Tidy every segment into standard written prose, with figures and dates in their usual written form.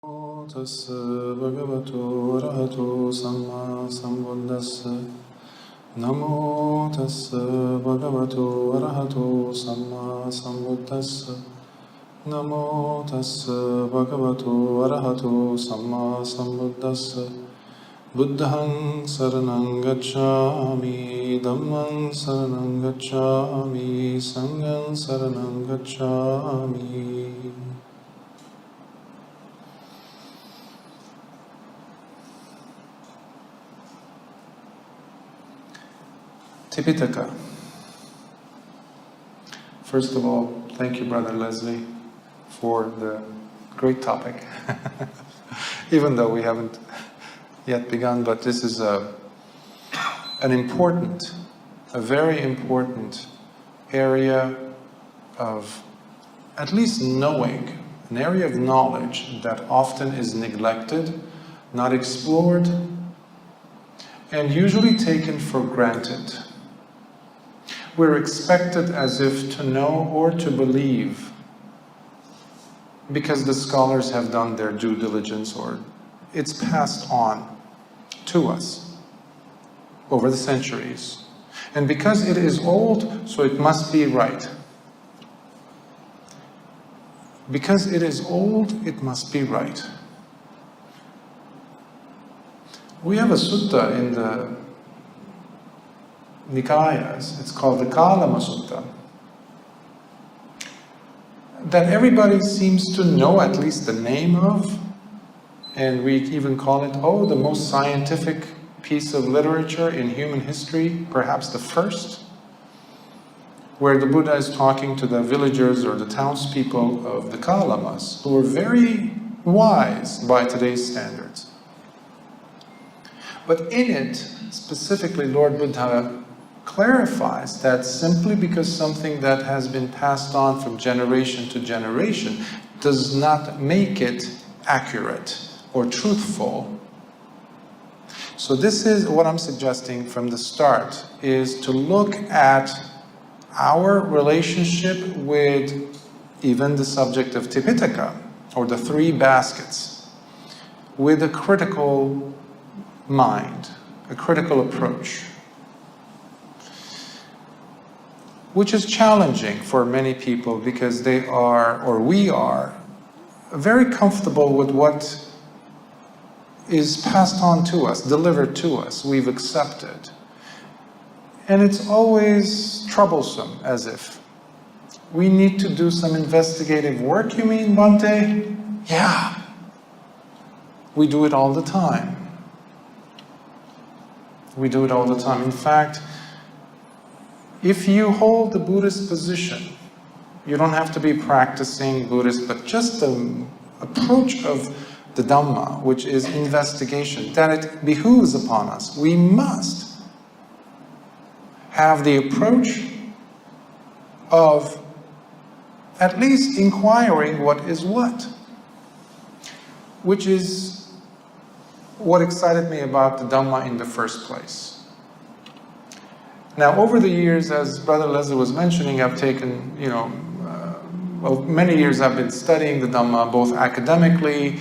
Namo tassa bhagavato arahato samma sambuddhassa. Namo tassa bhagavato arahato samma sambuddhassa. Namo tassa bhagavato arahato samma sambuddhassa. Buddhang saranang gacchami, dhammang saranang gacchami, sanghang saranang gacchami. Tipitaka. First of all, thank you, Brother Leslie, for the great topic. Even though we haven't yet begun, but this is a very important area of at least knowing, an area of knowledge that often is neglected, not explored, and usually taken for granted. We're expected as if to know or to believe because the scholars have done their due diligence or it's passed on to us over the centuries. And because it is old, so it must be right. Because it is old, it must be right. We have a sutta in the Nikayas, it's called the Kalama Sutta, that everybody seems to know at least the name of, and we even call it, the most scientific piece of literature in human history, perhaps the first, where the Buddha is talking to the villagers or the townspeople of the Kalamas, who are very wise by today's standards. But in it, specifically, Lord Buddha clarifies that simply because something that has been passed on from generation to generation does not make it accurate or truthful. So this is what I'm suggesting from the start, is to look at our relationship with even the subject of Tipitaka, or the three baskets, with a critical mind, a critical approach, which is challenging for many people because they are, or we are, very comfortable with what is passed on to us, delivered to us, we've accepted. And it's always troublesome, as if. We need to do some investigative work, you mean, Bhante? Yeah. We do it all the time. We do it all the time. In fact, if you hold the Buddhist position, you don't have to be practicing Buddhist, but just the approach of the Dhamma, which is investigation, that it behooves upon us. We must have the approach of at least inquiring what is what, which is what excited me about the Dhamma in the first place. Now, over the years, as Brother Leslie was mentioning, I've taken, many years I've been studying the Dhamma, both academically,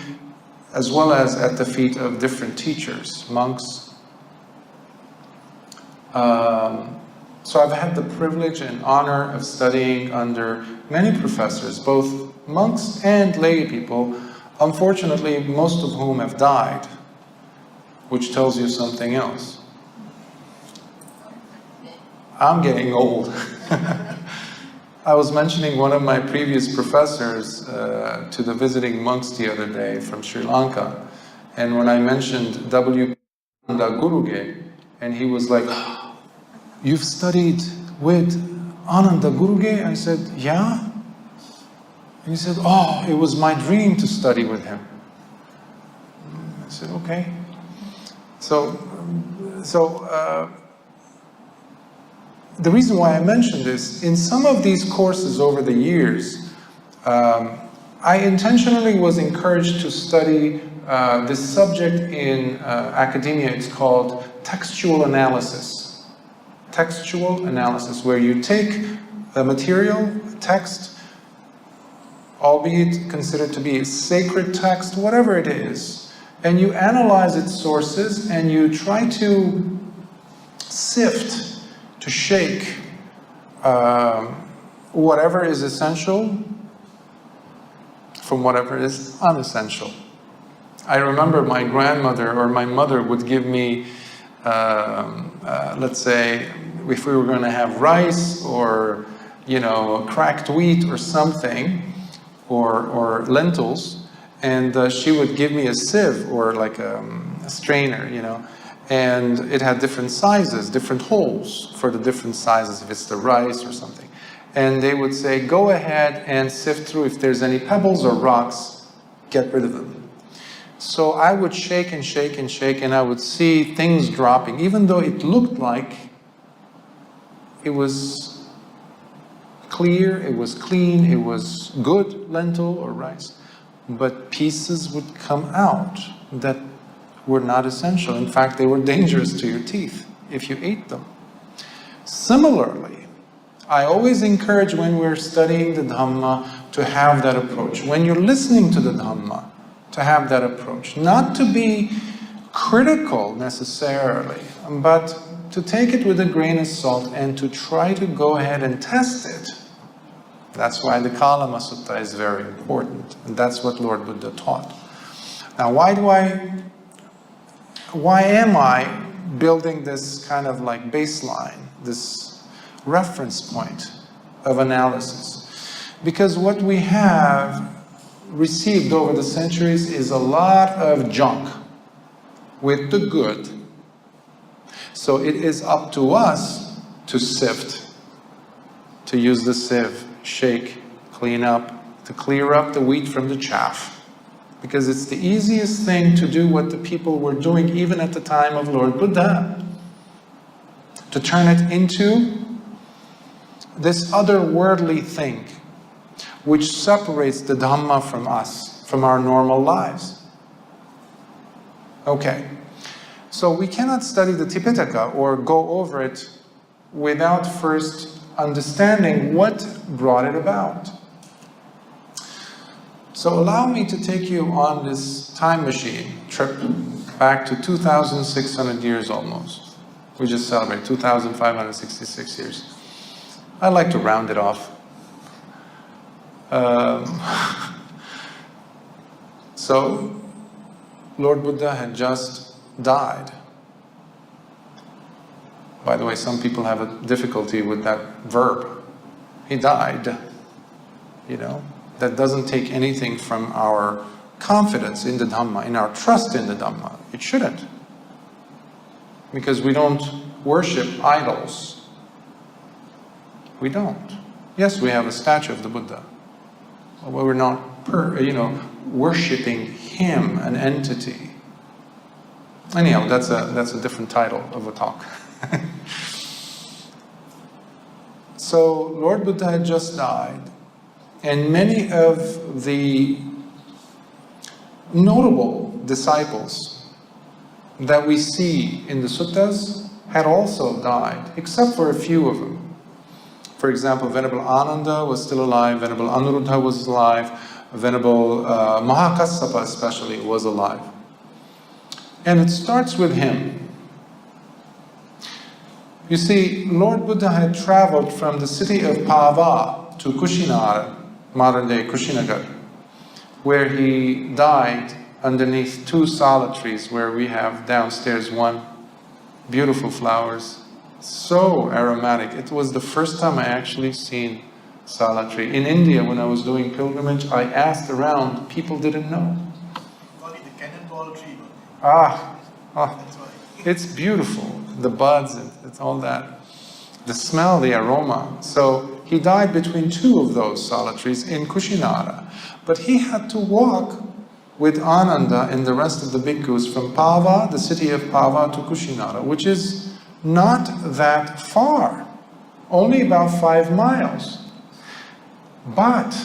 as well as at the feet of different teachers, monks. So I've had the privilege and honor of studying under many professors, both monks and lay people, unfortunately, most of whom have died, which tells you something else. I'm getting old. I was mentioning one of my previous professors to the visiting monks the other day from Sri Lanka, and when I mentioned W. Guruge, and he was like, "You've studied with Ananda Guruge?" I said, "Yeah." And he said, "Oh, it was my dream to study with him." I said, "Okay." The reason why I mentioned this, in some of these courses over the years, I intentionally was encouraged to study this subject in academia. It's called textual analysis. Textual analysis, where you take a material, text, albeit considered to be a sacred text, whatever it is, and you analyze its sources and you try to sift, to shake whatever is essential from whatever is unessential. I remember my grandmother or my mother would give me, let's say, if we were going to have rice or, you know, cracked wheat or something, or lentils, and she would give me a sieve or like a strainer, you know, and it had different sizes, different holes for the different sizes if it's the rice or something. And they would say, go ahead and sift through. If there's any pebbles or rocks, get rid of them. So I would shake and shake and shake, and I would see things dropping, even though it looked like it was clear, it was clean, it was good lentil or rice. But pieces would come out that were not essential. In fact, they were dangerous to your teeth if you ate them. Similarly, I always encourage when we're studying the Dhamma to have that approach. When you're listening to the Dhamma, to have that approach. Not to be critical necessarily, but to take it with a grain of salt and to try to go ahead and test it. That's why the Kalama Sutta is very important. And that's what Lord Buddha taught. Now, why am I building this kind of like baseline, this reference point of analysis? Because what we have received over the centuries is a lot of junk with the good. So it is up to us to sift, to use the sieve, shake, clean up, to clear up the wheat from the chaff. Because it's the easiest thing to do what the people were doing even at the time of Lord Buddha. To turn it into this otherworldly thing which separates the Dhamma from us, from our normal lives. Okay, so we cannot study the Tipitaka or go over it without first understanding what brought it about. So allow me to take you on this time machine trip back to 2,600 years almost. We just celebrated 2,566 years. I like to round it off. So, Lord Buddha had just died. By the way, some people have a difficulty with that verb. He died. You know, that doesn't take anything from our confidence in the Dhamma, in our trust in the Dhamma. It shouldn't. Because we don't worship idols. We don't. Yes, we have a statue of the Buddha. But we're not, worshipping him, an entity. Anyhow, that's a different title of a talk. So, Lord Buddha had just died, and many of the notable disciples that we see in the suttas had also died, except for a few of them. For example, Venerable Ananda was still alive, Venerable Anuruddha was alive, Venerable Mahakassapa especially was alive. And it starts with him. You see, Lord Buddha had traveled from the city of Pava to Kushinara, modern-day Kushinagar, where he died underneath two sala trees, where we have downstairs one, beautiful flowers, so aromatic. It was the first time I actually seen sala tree. In India, when I was doing pilgrimage, I asked around, people didn't know. Sorry, the cannonball tree. It's beautiful. The buds, it's all that. The smell, the aroma. So he died between two of those sala trees in Kushinara. But he had to walk with Ananda and the rest of the bhikkhus from Pava, the city of Pava, to Kushinara, which is not that far, only about 5 miles. But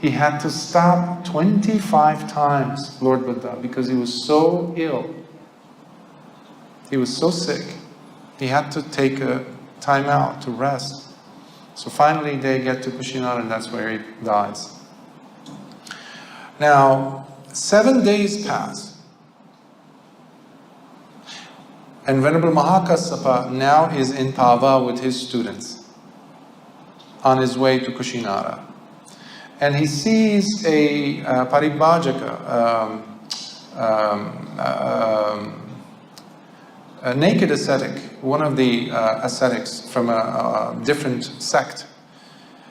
he had to stop 25 times, Lord Buddha, because he was so ill. He was so sick. He had to take a time out to rest. So finally they get to Kushinara, and that's where he dies. Now, 7 days pass, and Venerable Mahakassapa now is in Pava with his students on his way to Kushinara. And he sees a paribhajaka, a naked ascetic, one of the ascetics from a different sect.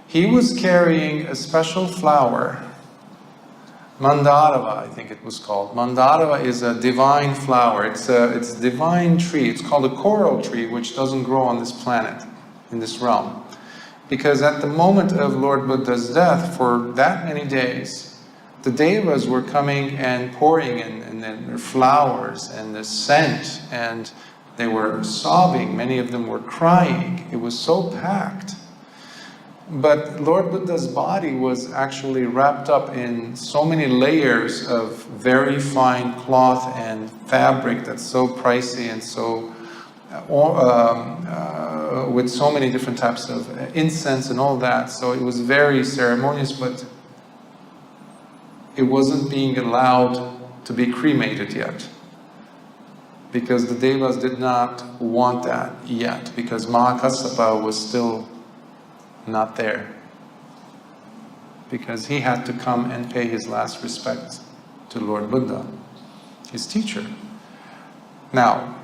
He was carrying a special flower, Mandarava, I think it was called. Mandarava is a divine flower. It's a divine tree. It's called a coral tree, which doesn't grow on this planet, in this realm. Because at the moment of Lord Buddha's death, for that many days, the devas were coming and pouring in their flowers and the scent, and they were sobbing. Many of them were crying. It was so packed. But Lord Buddha's body was actually wrapped up in so many layers of very fine cloth and fabric that's so pricey and so with so many different types of incense and all that. So it was very ceremonious, but it wasn't being allowed to be cremated yet, because the devas did not want that yet, because Mahakassapa was still not there, because he had to come and pay his last respects to Lord Buddha, his teacher. Now,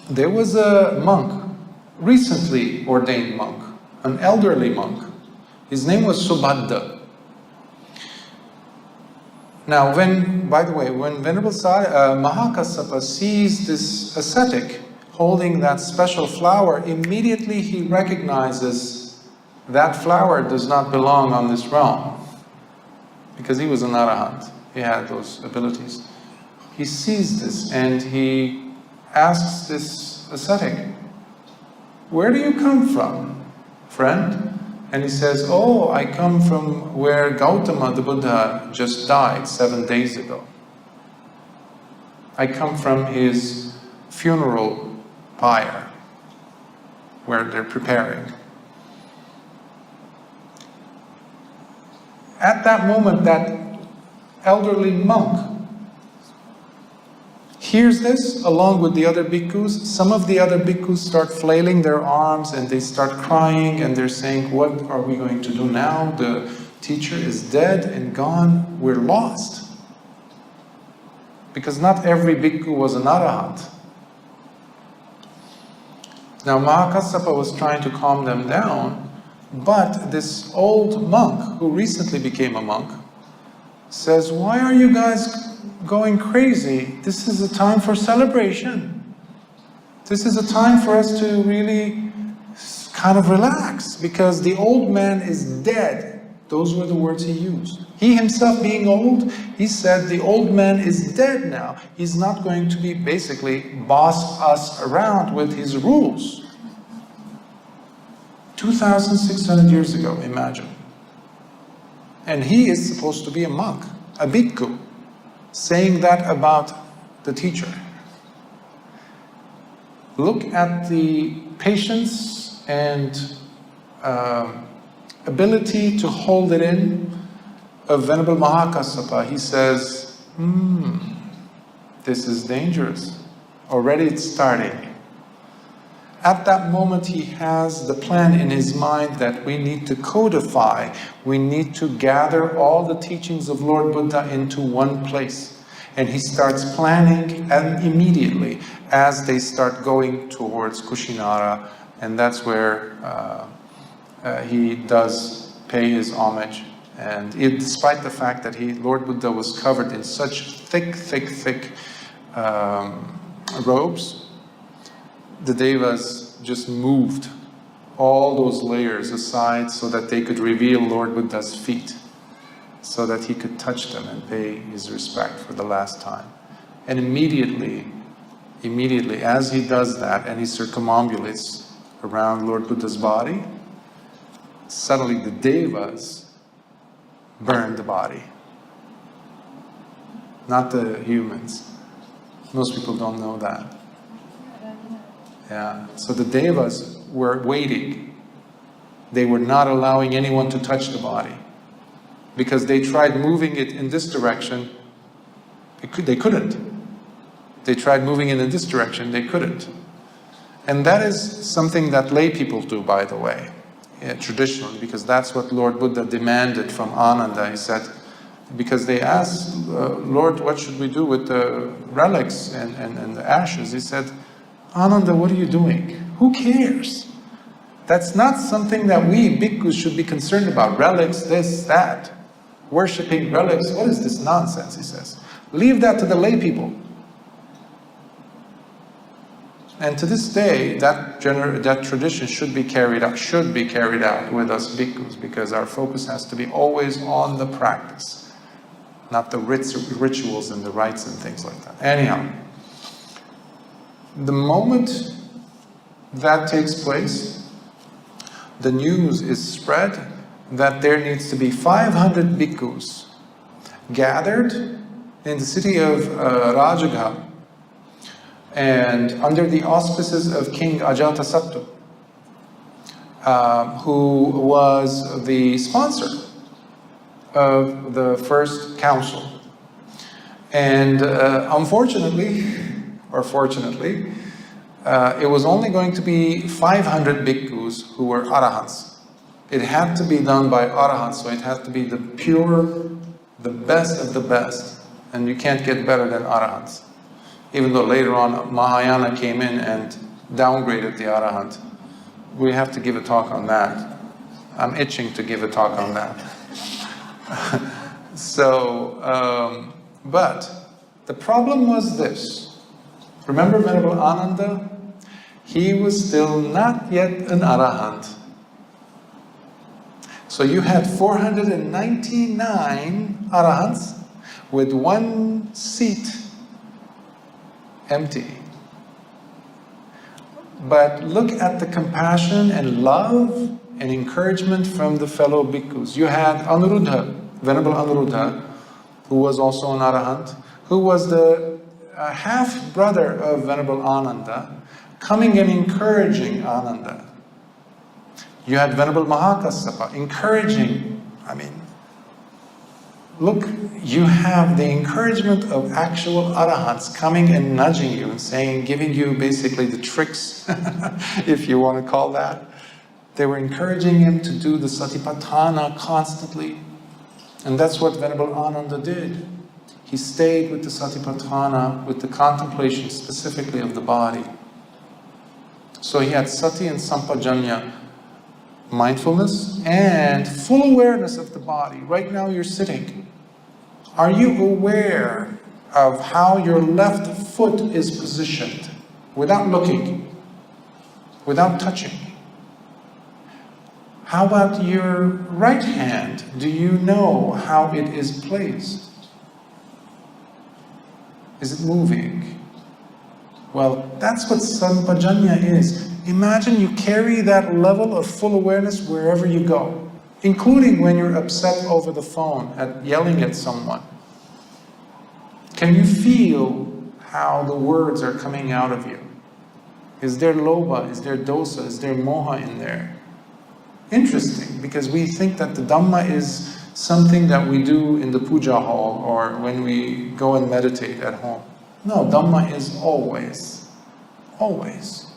there was a monk, recently ordained monk, an elderly monk. His name was Subhadda. Now, by the way, when Venerable Mahakassapa sees this ascetic holding that special flower, immediately he recognizes that flower does not belong on this realm, because he was an arahant. He had those abilities. He sees this and he asks this ascetic, "Where do you come from, friend?" And he says, "Oh, I come from where Gautama the Buddha just died 7 days ago. I come from his funeral pyre, where they're preparing." At that moment, that elderly monk hears this along with the other bhikkhus. Some of the other bhikkhus start flailing their arms and they start crying and they're saying, "What are we going to do now? The teacher is dead and gone. We're lost." Because not every bhikkhu was an arahant. Now Mahakassapa was trying to calm them down, but this old monk, who recently became a monk, says, "Why are you guys going crazy? This is a time for celebration. This is a time for us to really kind of relax, because the old man is dead." Those were the words he used. He himself being old, he said, the old man is dead now. He's not going to be basically boss us around with his rules. 2,600 years ago, imagine. And he is supposed to be a monk, a bhikkhu, saying that about the teacher. Look at the patience and ability to hold it in of Venerable Mahakassapa. He says, this is dangerous. Already it's starting. At that moment, he has the plan in his mind that we need to codify, we need to gather all the teachings of Lord Buddha into one place. And he starts planning, and immediately as they start going towards Kushinara, and that's where he does pay his homage. And despite the fact that Lord Buddha was covered in such thick robes, the devas just moved all those layers aside so that they could reveal Lord Buddha's feet, so that he could touch them and pay his respect for the last time. And immediately, as he does that and he circumambulates around Lord Buddha's body, suddenly the devas burn the body, not the humans. Most people don't know that. Yeah. So the devas were waiting. They were not allowing anyone to touch the body. because they tried moving it in this direction. They couldn't. They tried moving it in this direction. They couldn't. And that is something that lay people do, by the way, traditionally, because that's what Lord Buddha demanded from Ananda. He said, because they asked, Lord, what should we do with the relics and the ashes? He said, Ananda, what are you doing? Who cares? That's not something that we bhikkhus should be concerned about. Relics, this, that. Worshipping relics, what is this nonsense, he says. Leave that to the lay people. And to this day, that tradition should be carried out with us bhikkhus, because our focus has to be always on the practice, not the rituals and the rites and things like that. Anyhow, the moment that takes place, the news is spread that there needs to be 500 bhikkhus gathered in the city of Rajagha, and under the auspices of King Ajatasattu, who was the sponsor of the first council. And unfortunately, or fortunately, it was only going to be 500 bhikkhus who were arahants. It had to be done by arahants, so it had to be the pure, the best of the best, and you can't get better than arahants. Even though later on Mahayana came in and downgraded the arahant. We have to give a talk on that. I'm itching to give a talk on that. But the problem was this. Remember Venerable Ananda? He was still not yet an arahant. So you had 499 arahants with one seat empty. But look at the compassion and love and encouragement from the fellow bhikkhus. You had Anuruddha, Venerable Anuruddha, who was also an arahant, who was the half-brother of Venerable Ananda, coming and encouraging Ananda. You had Venerable Mahakassapa encouraging, look, you have the encouragement of actual arahants coming and nudging you and saying, giving you basically the tricks, if you want to call that. They were encouraging him to do the satipatthana constantly. And that's what Venerable Ananda did. He stayed with the satipatthana, with the contemplation specifically of the body. So he had sati and sampajanya, mindfulness and full awareness of the body. Right now you're sitting. Are you aware of how your left foot is positioned without looking, without touching? How about your right hand? Do you know how it is placed? Is it moving? Well, that's what sampajanya is. Imagine you carry that level of full awareness wherever you go, including when you're upset over the phone, at yelling at someone. Can you feel how the words are coming out of you? Is there lobha? Is there dosa? Is there moha in there? Interesting, because we think that the Dhamma is something that we do in the Puja Hall or when we go and meditate at home. No, Dhamma is always, always.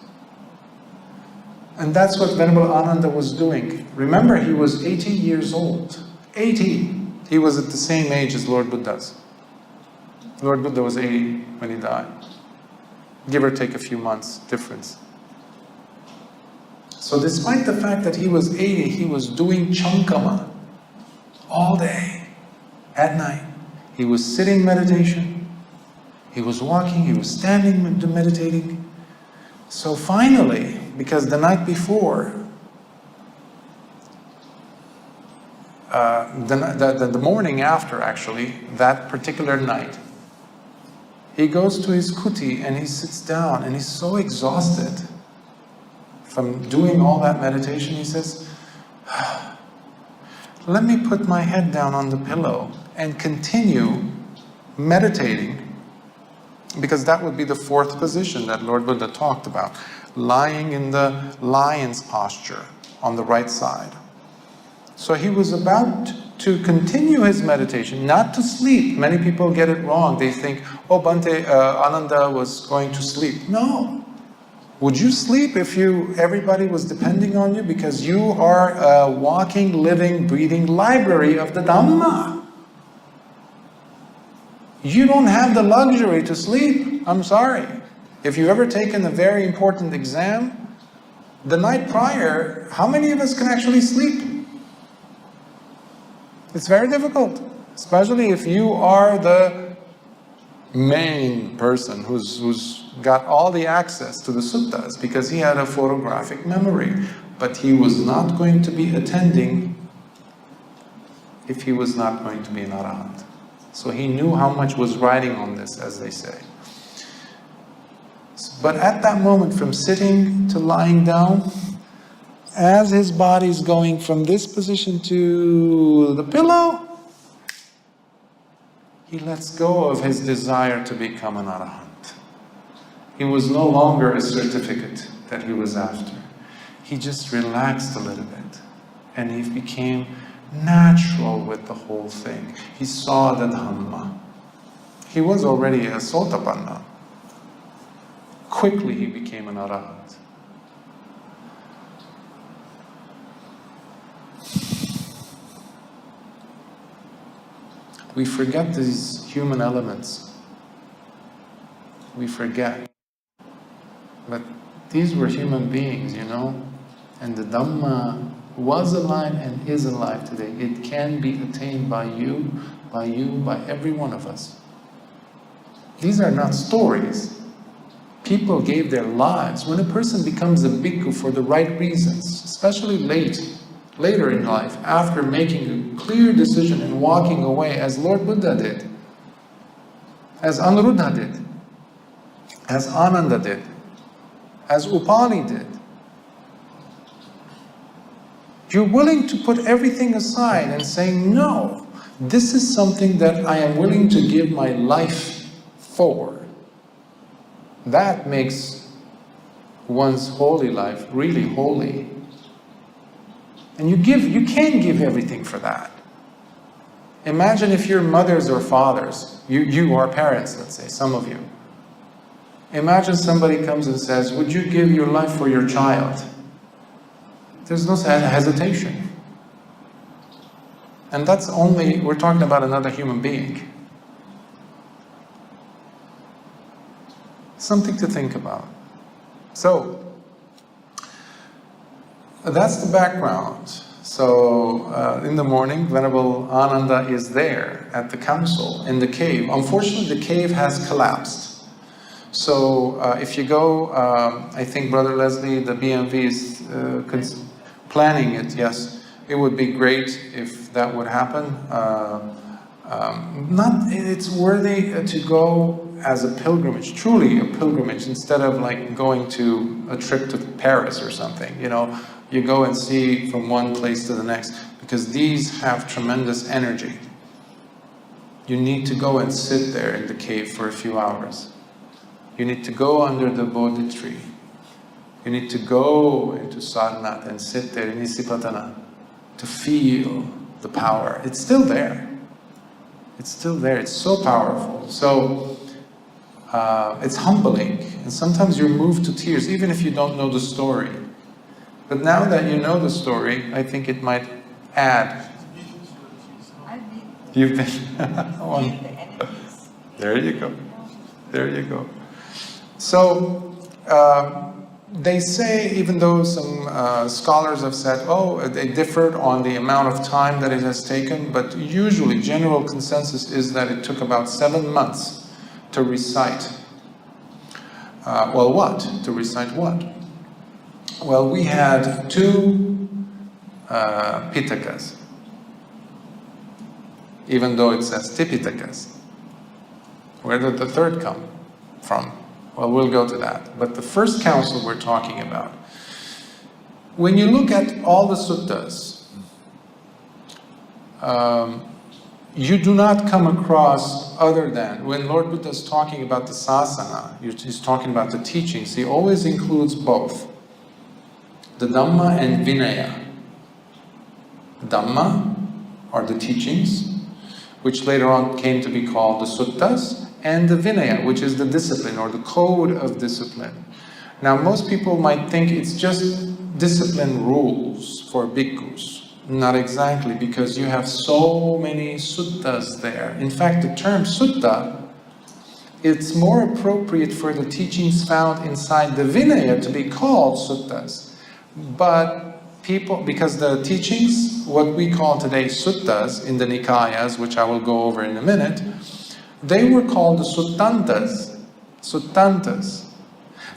And that's what Venerable Ananda was doing. Remember, he was 80 years old. 80. He was at the same age as Lord Buddha's. Lord Buddha was 80 when he died. Give or take a few months difference. So despite the fact that he was 80, he was doing chankama all day, at night. He was sitting meditation. He was walking, he was standing meditating. So finally, because the night before, the morning after actually, that particular night, he goes to his kuti and he sits down and he's so exhausted from doing all that meditation. He says, let me put my head down on the pillow and continue meditating, because that would be the fourth position that Lord Buddha talked about, lying in the lion's posture on the right side. So he was about to continue his meditation, not to sleep. Many people get it wrong. They think, oh, Bhante, Ananda was going to sleep. No. Would you sleep if everybody was depending on you? Because you are a walking, living, breathing library of the Dhamma. You don't have the luxury to sleep. I'm sorry. If you've ever taken a very important exam, the night prior, how many of us can actually sleep? It's very difficult, especially if you are the main person who's got all the access to the suttas, because he had a photographic memory. But he was not going to be attending if he was not going to be an arahant. So he knew how much was riding on this, as they say. But at that moment, from sitting to lying down, as his body's going from this position to the pillow, he lets go of his desire to become an arahant. He was no longer a certificate that he was after. He just relaxed a little bit, and he became natural with the whole thing. He saw the Dhamma. He was already a Sotapanna. Quickly he became an arahant. We forget these human elements. We forget. But these were human beings, and the Dhamma was alive and is alive today. It can be attained by you, by every one of us. These are not stories. People gave their lives. When a person becomes a bhikkhu for the right reasons, especially later in life, after making a clear decision and walking away, as Lord Buddha did, as Anuruddha did, as Ananda did, as Upali did, you're willing to put everything aside and say, no, this is something that I am willing to give my life for. That makes one's holy life really holy. And you can give everything for that. Imagine if your mothers or fathers, you are parents, let's say, some of you. Imagine somebody comes and says, would you give your life for your child? There's no hesitation. And that's only, we're talking about another human being. Something to think about. So, that's the background. So, in the morning, Venerable Ananda is there at the council, in the cave. Unfortunately, the cave has collapsed. So, if you go, I think Brother Leslie, the BMV is planning it, yes. It would be great if that would happen. It's worthy to go as a pilgrimage, truly a pilgrimage, instead of like going to a trip to Paris or something, You go and see from one place to the next, because these have tremendous energy. You need to go and sit there in the cave for a few hours. You need to go under the Bodhi tree. You need to go into Sarnath and sit there in Isipatana to feel the power. It's still there. It's still there. It's so powerful. So it's humbling. And sometimes you're moved to tears, even if you don't know the story. But now that you know the story, I think it might add. You've been. There you go. There you go. So, they say, even though some scholars have said, they differed on the amount of time that it has taken, but usually general consensus is that it took about 7 months to recite. To recite what? Well, we had 2 Pitakas, even though it says Tipitakas. Where did the third come from? Well, we'll go to that. But the first council we're talking about, when you look at all the suttas, you do not come across other than, when Lord Buddha is talking about the sasana, he's talking about the teachings, he always includes both the Dhamma and Vinaya. Dhamma are the teachings, which later on came to be called the suttas, and the Vinaya, which is the discipline or the code of discipline. Now, most people might think it's just discipline rules for bhikkhus. Not exactly, because you have so many suttas there. In fact, the term sutta, it's more appropriate for the teachings found inside the Vinaya to be called suttas. But people, because the teachings, what we call today suttas in the Nikayas, which I will go over in a minute, they were called the suttantas. Suttantas.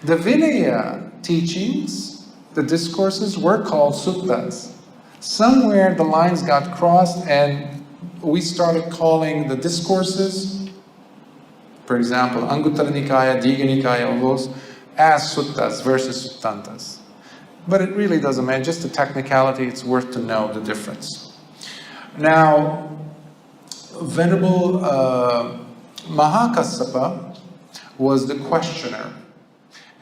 The Vinaya teachings, the discourses, were called suttas. Somewhere the lines got crossed and we started calling the discourses, for example, Anguttara Nikaya, Digha Nikaya, all those, as suttas versus suttantas. But it really doesn't matter, just a technicality, it's worth to know the difference. Now, Venerable Mahakassapa was the questioner,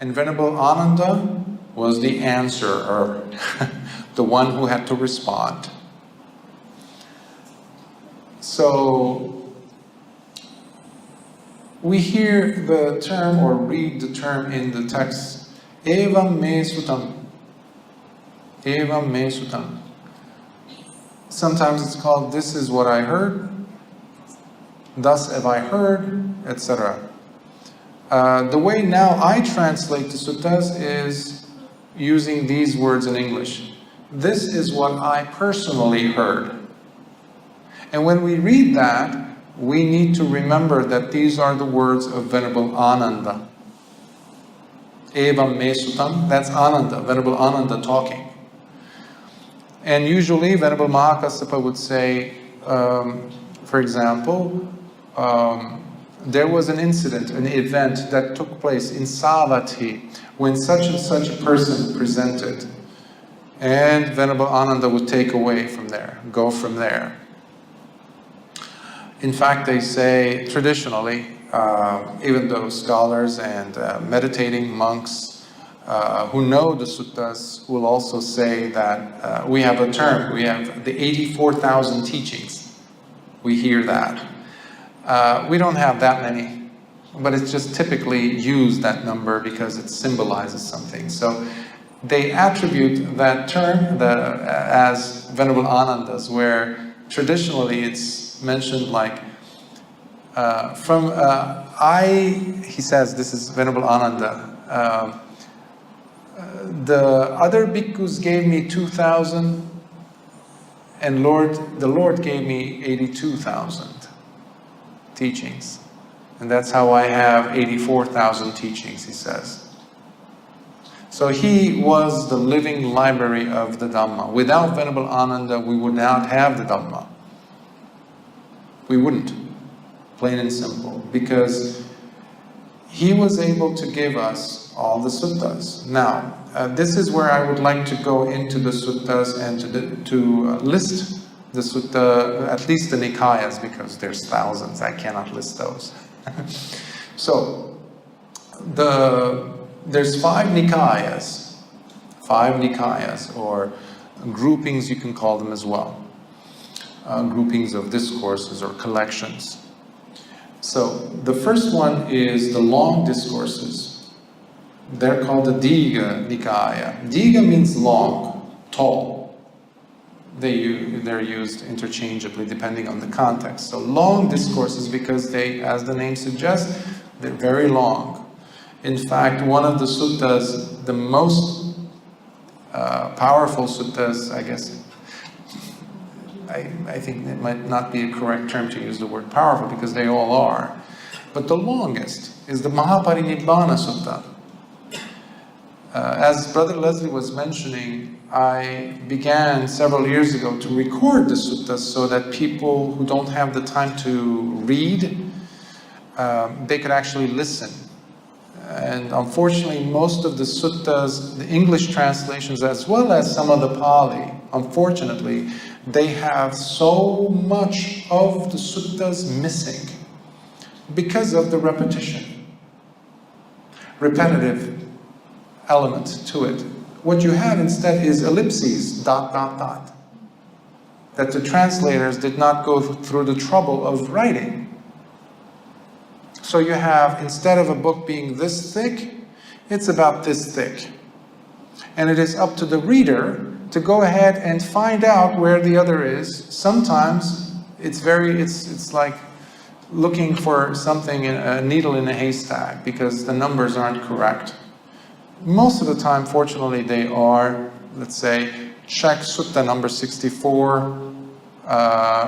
and Venerable Ananda was the answerer, the one who had to respond. So, we hear the term or read the term in the text, Evam me sutam. Evam me sutam. Sometimes it's called, this is what I heard, thus have I heard, etc. The way now I translate the suttas is using these words in English. This is what I personally heard. And when we read that, we need to remember that these are the words of Venerable Ananda. Evam me sutam, that's Ananda, Venerable Ananda talking. And usually Venerable Mahakassapa would say, for example, there was an incident, an event that took place in Savatthi when such and such a person presented. And Venerable Ananda would take away from there, go from there. In fact, they say traditionally, even those scholars and meditating monks who know the suttas will also say that we have a term, we have the 84,000 teachings. We hear that. We don't have that many, but it's just typically used, that number, because it symbolizes something. So they attribute that term as Venerable Ananda's, where traditionally it's mentioned like, he says, this is Venerable Ananda, the other bhikkhus gave me 2,000 and the Lord gave me 82,000 teachings. And that's how I have 84,000 teachings, he says. So he was the living library of the Dhamma. Without Venerable Ananda, we would not have the Dhamma. We wouldn't, plain and simple, because he was able to give us all the suttas. Now, this is where I would like to go into the suttas and to list the sutta, at least the Nikayas, because there's thousands, I cannot list those. So, there's five Nikayas, or groupings, you can call them as well. Groupings of discourses or collections. So the first one is the long discourses. They're called the Digha Nikaya. Digha means long, tall. They're used interchangeably depending on the context. So long discourses, because they, as the name suggests, they're very long. In fact, one of the suttas, the most powerful suttas, I guess, I think it might not be a correct term to use the word powerful, because they all are. But the longest is the Mahaparinibbana Sutta. As Brother Leslie was mentioning, I began several years ago to record the suttas so that people who don't have the time to read, they could actually listen. And unfortunately, most of the suttas, the English translations, as well as some of the Pali, unfortunately, they have so much of the suttas missing because of the repetition, repetitive element to it. What you have instead is ellipses, ... that the translators did not go through the trouble of writing. So you have, instead of a book being this thick, it's about this thick. And it is up to the reader to go ahead and find out where the other is. Sometimes it's like looking for something, a needle in a haystack, because the numbers aren't correct. Most of the time, fortunately, they are. Let's say, check Sutta number 64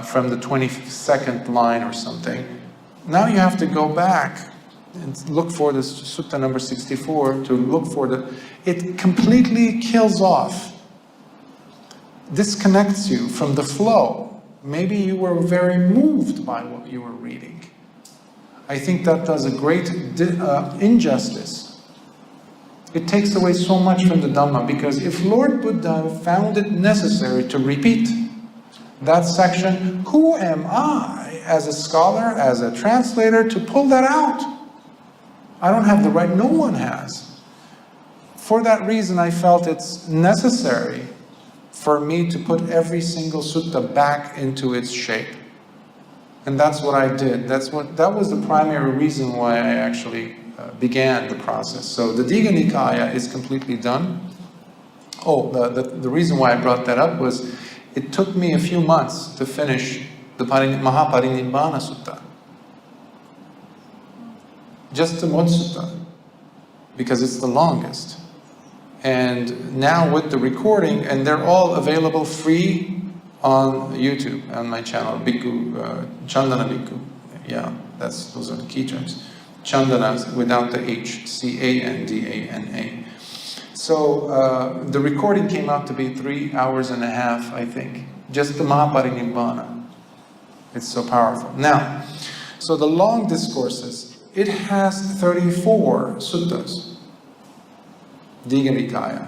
from the 22nd line or something. Now you have to go back and look for this Sutta number 64 to look for it completely kills off, disconnects you from the flow. Maybe you were very moved by what you were reading. I think that does a great injustice. It takes away so much from the Dhamma, because if Lord Buddha found it necessary to repeat that section, who am I as a scholar, as a translator, to pull that out? I don't have the right, no one has. For that reason, I felt it's necessary for me to put every single sutta back into its shape. And that's what I did. That was the primary reason why I actually began the process. So the Digha Nikaya is completely done. Oh, the reason why I brought that up was it took me a few months to finish the Mahaparinibbana Sutta. Just the Mod Sutta, because it's the longest. And now with the recording, and they're all available free on YouTube, on my channel, Bhikkhu, Chandana Bhikkhu. Yeah, those are the key terms. Chandana without the H, C-A-N-D-A-N-A. So the recording came out to be 3 hours and a half, I think. Just the Mahaparinibbana. It's so powerful. Now, so the long discourses, it has 34 suttas. Digha Nikaya.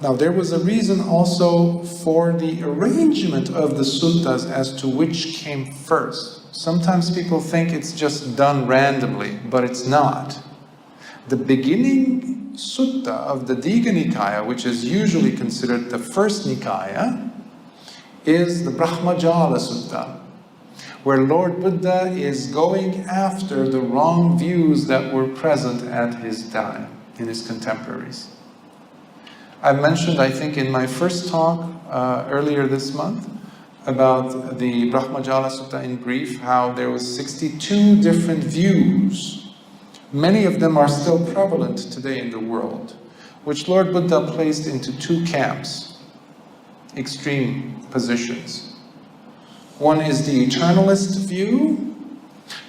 Now there was a reason also for the arrangement of the suttas as to which came first. Sometimes people think it's just done randomly, but it's not. The beginning sutta of the Digha Nikaya, which is usually considered the first Nikaya, is the Brahmajala Sutta, where Lord Buddha is going after the wrong views that were present at his time, in his contemporaries. I mentioned, I think, in my first talk earlier this month, about the Brahmajala Sutta in brief, how there was 62 different views. Many of them are still prevalent today in the world, which Lord Buddha placed into two camps, extreme positions. One is the eternalist view,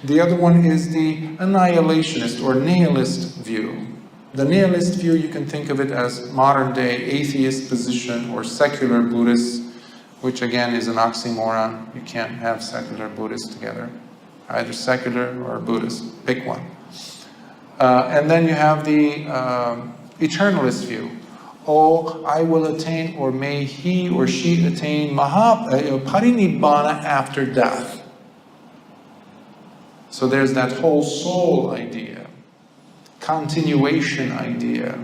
the other one is the annihilationist or nihilist view. The nihilist view, you can think of it as modern day atheist position or secular Buddhist, which again is an oxymoron. You can't have secular Buddhists together. Either secular or Buddhist, pick one. And then you have the eternalist view. Oh, I will attain, or may he or she attain parinibbana after death. So there's that whole soul idea, continuation idea.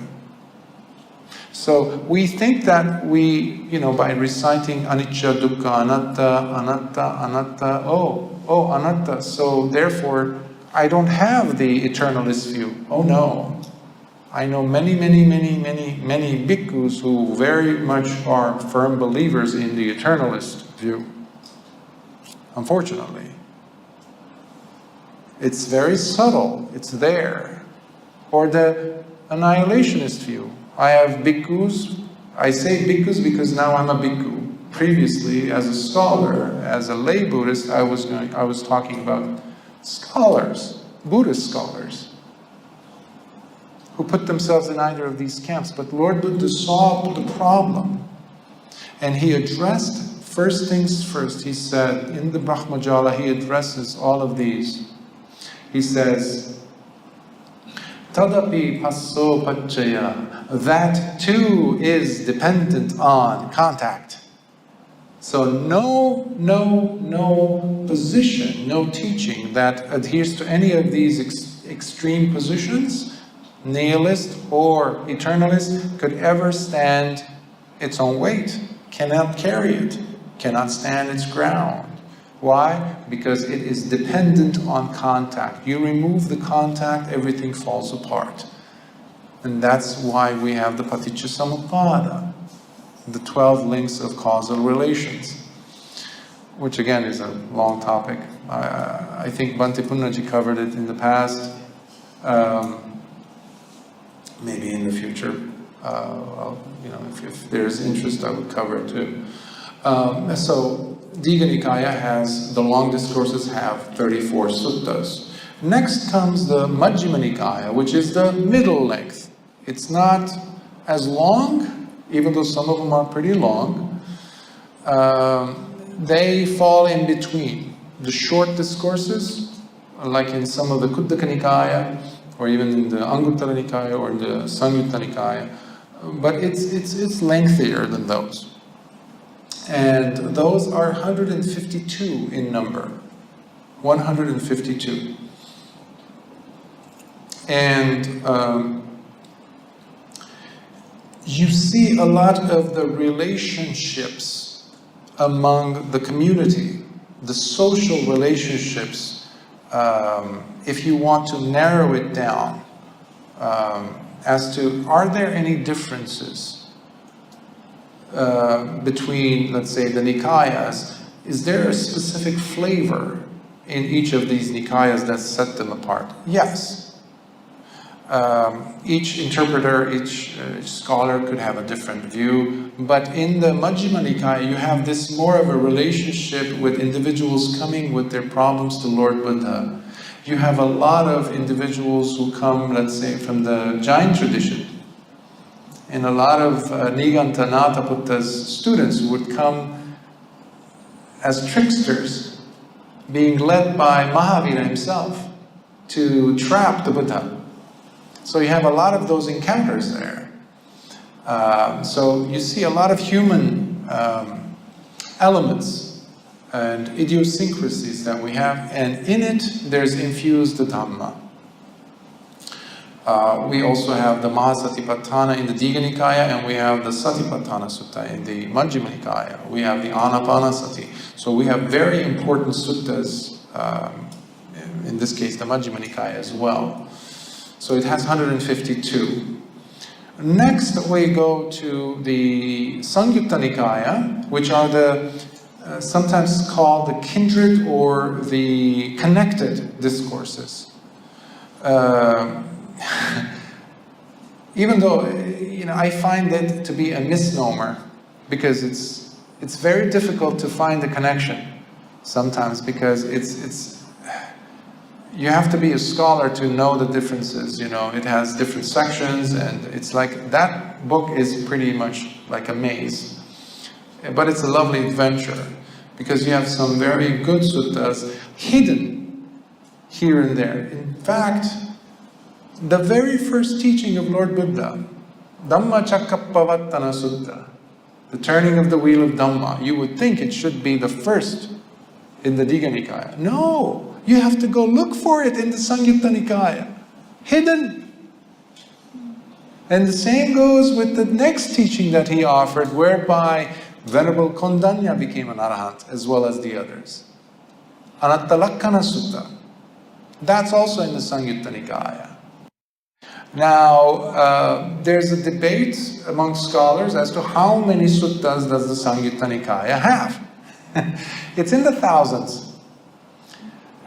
So we think that we, by reciting anicca, dukkha, anatta, anatta, anatta, oh, anatta, so therefore I don't have the eternalist view. Oh no. I know many bhikkhus who very much are firm believers in the eternalist view. Unfortunately. It's very subtle, it's there. Or the annihilationist view. I have bhikkhus, I say bhikkhus because now I'm a bhikkhu. Previously, as a scholar, as a lay Buddhist, I was talking about scholars, Buddhist scholars, who put themselves in either of these camps. But Lord Buddha saw the problem, and he addressed, first things first, he said, in the Brahmajala, he addresses all of these. He says, Tadapi passo pacchaya, that too is dependent on contact. So no position, no teaching that adheres to any of these extreme positions, nihilist or eternalist, could ever stand its own weight. cannot carry it, cannot stand its ground. Why? Because it is dependent on contact. You remove the contact, everything falls apart. And that's why we have the Paticca Samuppada, the 12 links of causal relations, which again is a long topic. I think Bhante Punnaji covered it in the past, maybe in the future. If there's interest, I would cover it too. So Digha Nikaya has, the long discourses have 34 suttas. Next comes the Majjhima Nikaya, which is the middle length. It's not as long, even though some of them are pretty long. They fall in between. The short discourses, like in some of the Khuddaka Nikaya, or even in the Anguttara Nikaya or the Samyutta Nikaya, but it's lengthier than those. And those are 152 in number. 152. And you see a lot of the relationships among the community, the social relationships, if you want to narrow it down, as to, are there any differences between, let's say, the Nikayas? Is there a specific flavor in each of these Nikayas that set them apart? Yes. Each interpreter, each scholar could have a different view, but in the Majjhima Nikaya you have this more of a relationship with individuals coming with their problems to Lord Buddha. You have a lot of individuals who come, let's say, from the Jain tradition, and a lot of Niganta Nathaputta's students would come as tricksters, being led by Mahavira himself to trap the Buddha. So you have a lot of those encounters there. So you see a lot of human elements and idiosyncrasies that we have, and in it there's infused the Dhamma. We also have the Mahasatipatthana in the Digha Nikaya, and we have the Satipatthana Sutta in the Majjhima Nikaya. We have the Anapanasati. So we have very important suttas, in this case the Majjhima Nikaya as well. So it has 152. Next we go to the Samyutta Nikaya, which are the sometimes called the kindred or the connected discourses. Even though I find it to be a misnomer, because it's very difficult to find the connection sometimes, because it's you have to be a scholar to know the differences. It has different sections, and it's like, that book is pretty much like a maze. But it's a lovely adventure, because you have some very good suttas hidden here and there. In fact, the very first teaching of Lord Buddha, Dhamma Chakkappavattana Sutta, the turning of the wheel of Dhamma, you would think it should be the first in the Digha Nikaya. No! You have to go look for it in the Samyutta Nikaya. Hidden. And the same goes with the next teaching that he offered, whereby Venerable Kondanya became an arahant, as well as the others. Anattalakkana Sutta. That's also in the Samyutta Nikaya. Now, there's a debate among scholars as to how many suttas does the Samyutta Nikaya have. It's in the thousands.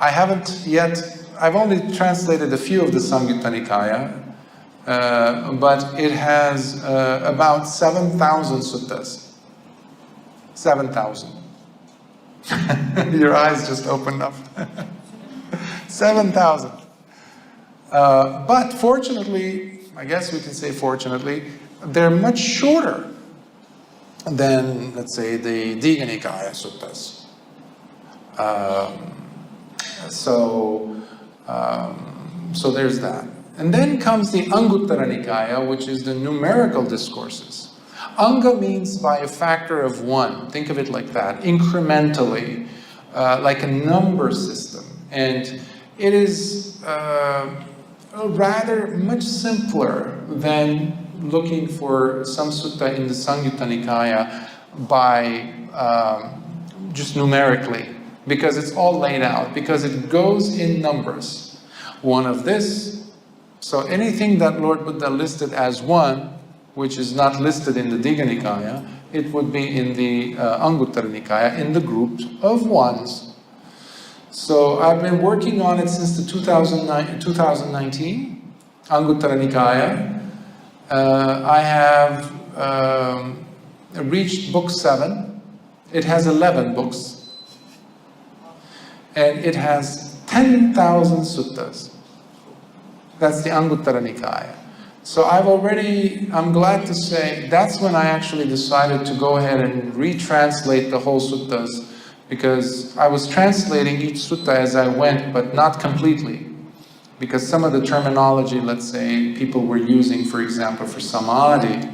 I've only translated a few of the Samyutta Nikaya, but it has about 7,000 suttas. 7,000. Your eyes just opened up. 7,000. But fortunately, I guess we can say fortunately, they're much shorter than, let's say, the Digha Nikaya suttas. So there's that. And then comes the Anguttara Nikaya, which is the numerical discourses. Anga means by a factor of 1. Think of it like that, incrementally, like a number system. And it is rather much simpler than looking for some sutta in the Samyutta Nikaya by just numerically, because it's all laid out, because it goes in numbers. One of this, so anything that Lord Buddha listed as one, which is not listed in the Digha Nikaya, it would be in the Anguttara Nikaya, in the group of ones. So I've been working on it since the 2019, Anguttara Nikaya. I have reached book 7. It has 11 books. And it has 10,000 suttas. That's the Anguttara Nikaya. So I'm glad to say, that's when I actually decided to go ahead and retranslate the whole suttas, because I was translating each sutta as I went, but not completely. Because some of the terminology, let's say, people were using, for example, for samadhi,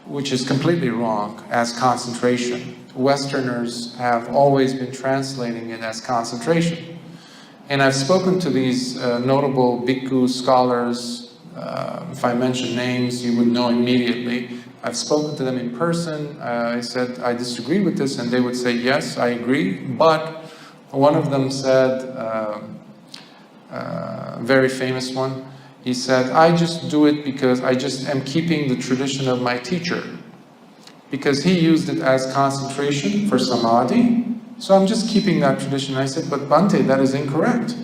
which is completely wrong, as concentration. Westerners have always been translating it as concentration. And I've spoken to these notable bhikkhu scholars. If I mention names, you would know immediately. I've spoken to them in person. I said, I disagree with this, and they would say, yes, I agree. But one of them said, very famous one, he said, I just do it because I just am keeping the tradition of my teacher. Because he used it as concentration for samadhi, so I'm just keeping that tradition. I said, but Bhante, that is incorrect.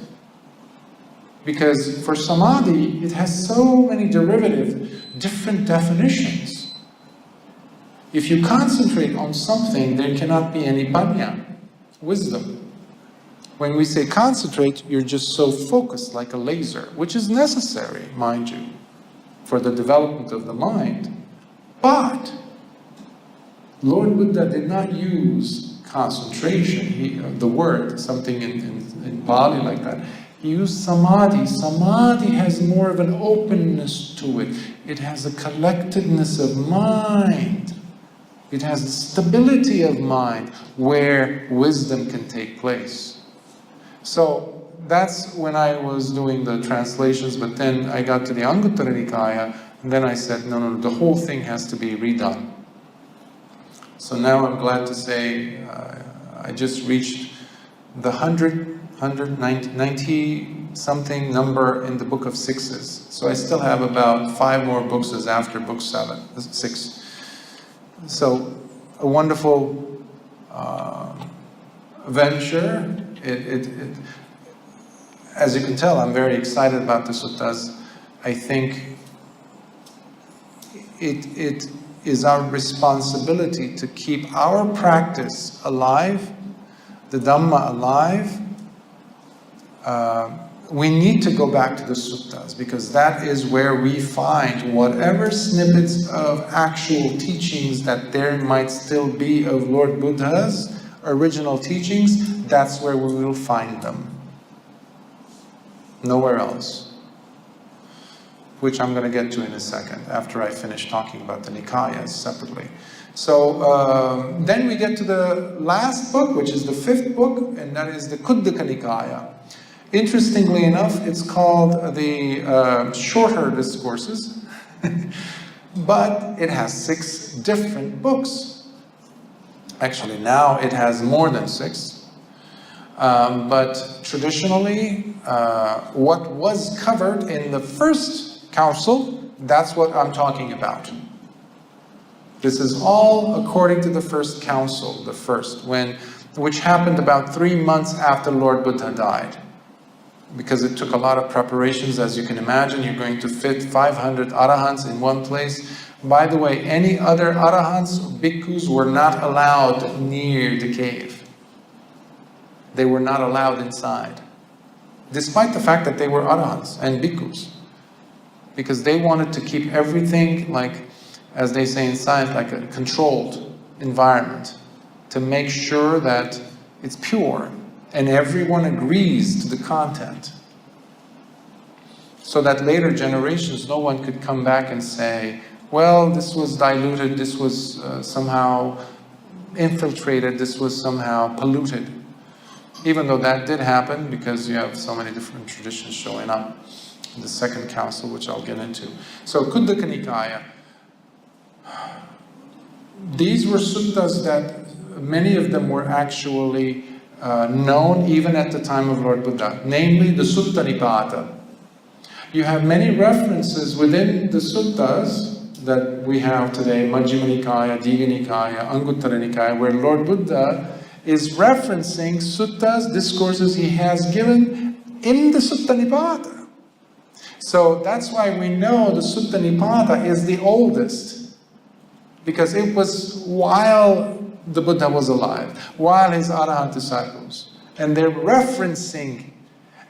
Because for samadhi, it has so many different definitions. If you concentrate on something, there cannot be any panya, wisdom. When we say concentrate, you're just so focused like a laser, which is necessary, mind you, for the development of the mind. But Lord Buddha did not use concentration, the word, something in Pali like that. He used samadhi. Samadhi has more of an openness to it. It has a collectedness of mind. It has the stability of mind where wisdom can take place. So that's when I was doing the translations, but then I got to the Anguttara Nikaya, and then I said, no, the whole thing has to be redone. So now I'm glad to say I just reached the 190 something number in the Book of Sixes. So I still have about 5 more books after book 6. So a wonderful venture. As you can tell, I'm very excited about the suttas. I think it is our responsibility to keep our practice alive, the Dhamma alive. We need to go back to the suttas, because that is where we find whatever snippets of actual teachings that there might still be of Lord Buddha's original teachings. That's where we will find them. Nowhere else. Which I'm going to get to in a second, after I finish talking about the Nikayas separately. So then we get to the last book, which is the 5th book, and that is the Khuddaka Nikaya. Interestingly enough, it's called the Shorter Discourses, but it has 6 different books. Actually, now it has more than 6. But traditionally, what was covered in the first council, that's what I'm talking about. This is all according to the first council, which happened about 3 months after Lord Buddha died. Because it took a lot of preparations, as you can imagine. You're going to fit 500 arahants in one place. By the way, any other arahants, bhikkhus, were not allowed near the cave. They were not allowed inside, despite the fact that they were arahants and bhikkhus, because they wanted to keep everything, like, as they say in science, like a controlled environment, to make sure that it's pure and everyone agrees to the content, so that later generations, no one could come back and say, well, this was diluted, this was somehow infiltrated, this was somehow polluted. Even though that did happen, because you have so many different traditions showing up in the second council, which I'll get into. So Khuddaka Nikaya. these were suttas that many of them were actually known even at the time of Lord Buddha, namely the Sutta Nipata. You have many references within the suttas that we have today, Majjhima Nikaya, Digha Nikaya, Anguttara Nikaya, where Lord Buddha is referencing suttas, discourses he has given in the Sutta Nipata. So that's why we know the Sutta Nipata is the oldest, because it was while the Buddha was alive, while his Arahant disciples. And they're referencing,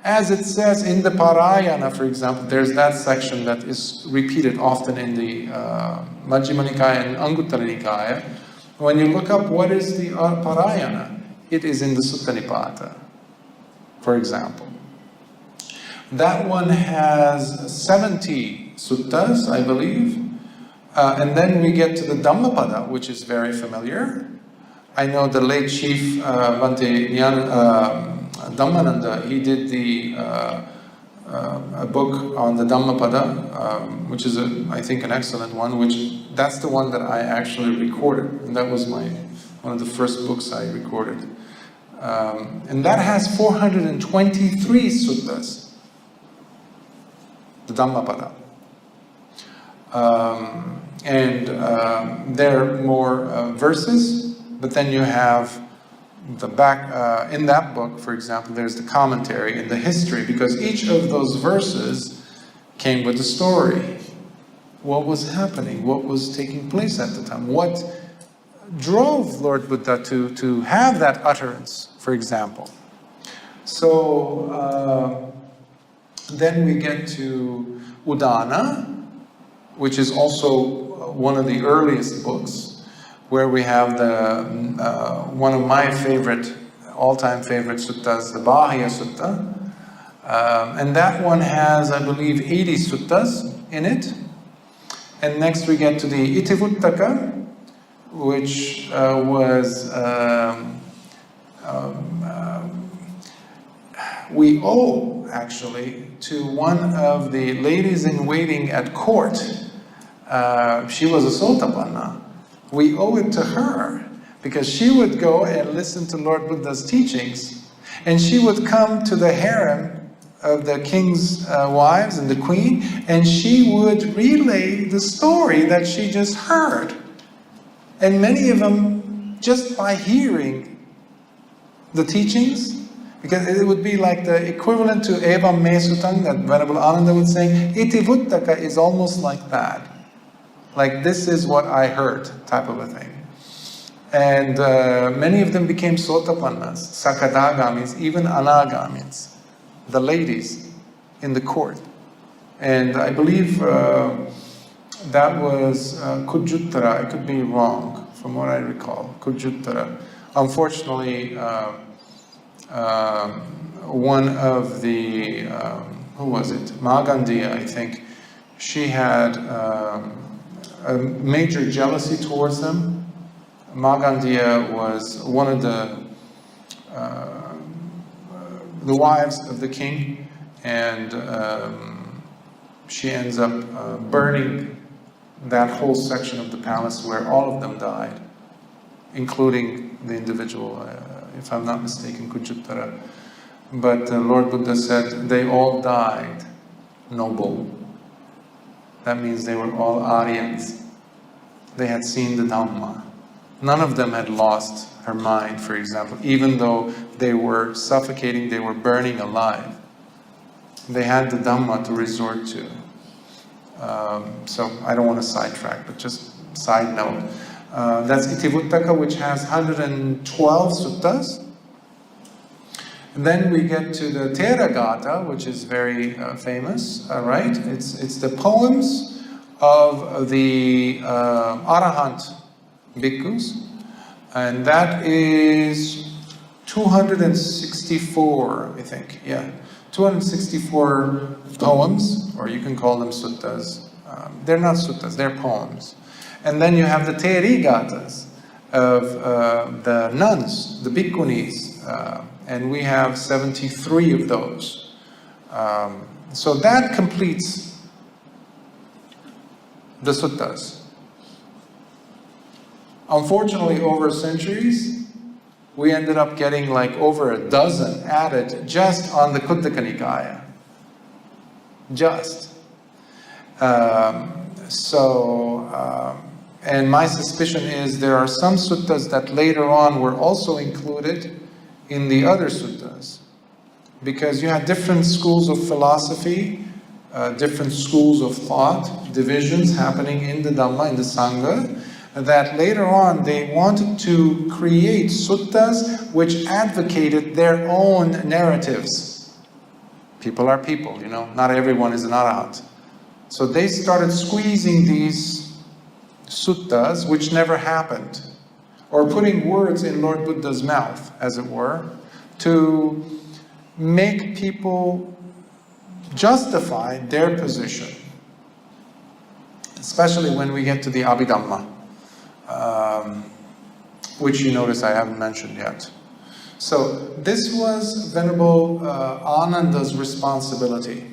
as it says in the Parayana, for example, there's that section that is repeated often in the Majjhima Nikaya and Anguttara Nikaya. When you look up what is the Parayana, it is in the Sutta Nipata, for example. That one has 70 suttas, I believe. And then we get to the Dhammapada, which is very familiar. I know the late chief Bhante Dhammananda, he did a book on the Dhammapada, which is, I think, an excellent one, that's the one that I actually recorded. And that was one of the first books I recorded. And that has 423 suttas, the Dhammapada. There are more verses, but then you have the back, in that book, for example, there's the commentary and the history, because each of those verses came with a story. What was happening? What was taking place at the time? What drove Lord Buddha to have that utterance, for example? So then we get to Udana, which is also one of the earliest books, where we have the one of my favorite, all-time favorite suttas, the Bahya Sutta. And that one has, I believe, 80 suttas in it. And next we get to the Tipitaka, which was, we owe, actually, to one of the ladies in waiting at court. She was a Sotapanna. We owe it to her, because she would go and listen to Lord Buddha's teachings, and she would come to the harem of the king's wives and the queen, and she would relay the story that she just heard. And many of them, just by hearing the teachings, because it would be like the equivalent to Evam Me Sutang that Venerable Ananda would say, Itivuttaka is almost like that. Like, this is what I heard, type of a thing. And many of them became Sotapannas, Sakadagamis, even Anagamis, the ladies in the court. And I believe that was Kujuttara. I could be wrong, from what I recall, Kujuttara. Unfortunately, one of the, who was it? Magandiya, I think, she had a major jealousy towards them. Magandiya was one of the wives of the king, and she ends up burning that whole section of the palace where all of them died, including the individual, if I'm not mistaken, Kujuttara. But Lord Buddha said they all died noble. That means they were all Aryans. They had seen the Dhamma. None of them had lost her mind, for example, even though they were suffocating, they were burning alive. They had the Dhamma to resort to. So I don't want to sidetrack, but just side note. That's Itivuttaka, which has 112 suttas. And then we get to the Theragatha, which is very famous, right? It's the poems of the Arahant bhikkhus, and that is 264, I think, yeah. 264 poems, or you can call them suttas. They're not suttas, they're poems. And then you have the Therigathas of the nuns, the bhikkhunis, and we have 73 of those. So that completes the suttas. Unfortunately, over centuries, we ended up getting like over a dozen added just on the Khuddaka Nikaya. Just. And my suspicion is there are some suttas that later on were also included in the other suttas. Because you had different schools of philosophy, different schools of thought, divisions happening in the Dhamma, in the Sangha, that later on they wanted to create suttas which advocated their own narratives. People are people, you know, not everyone is an arahant. So they started squeezing these suttas, which never happened, or putting words in Lord Buddha's mouth, as it were, to make people justify their position, especially when we get to the Abhidhamma, which you notice I haven't mentioned yet. So this was Venerable Ananda's responsibility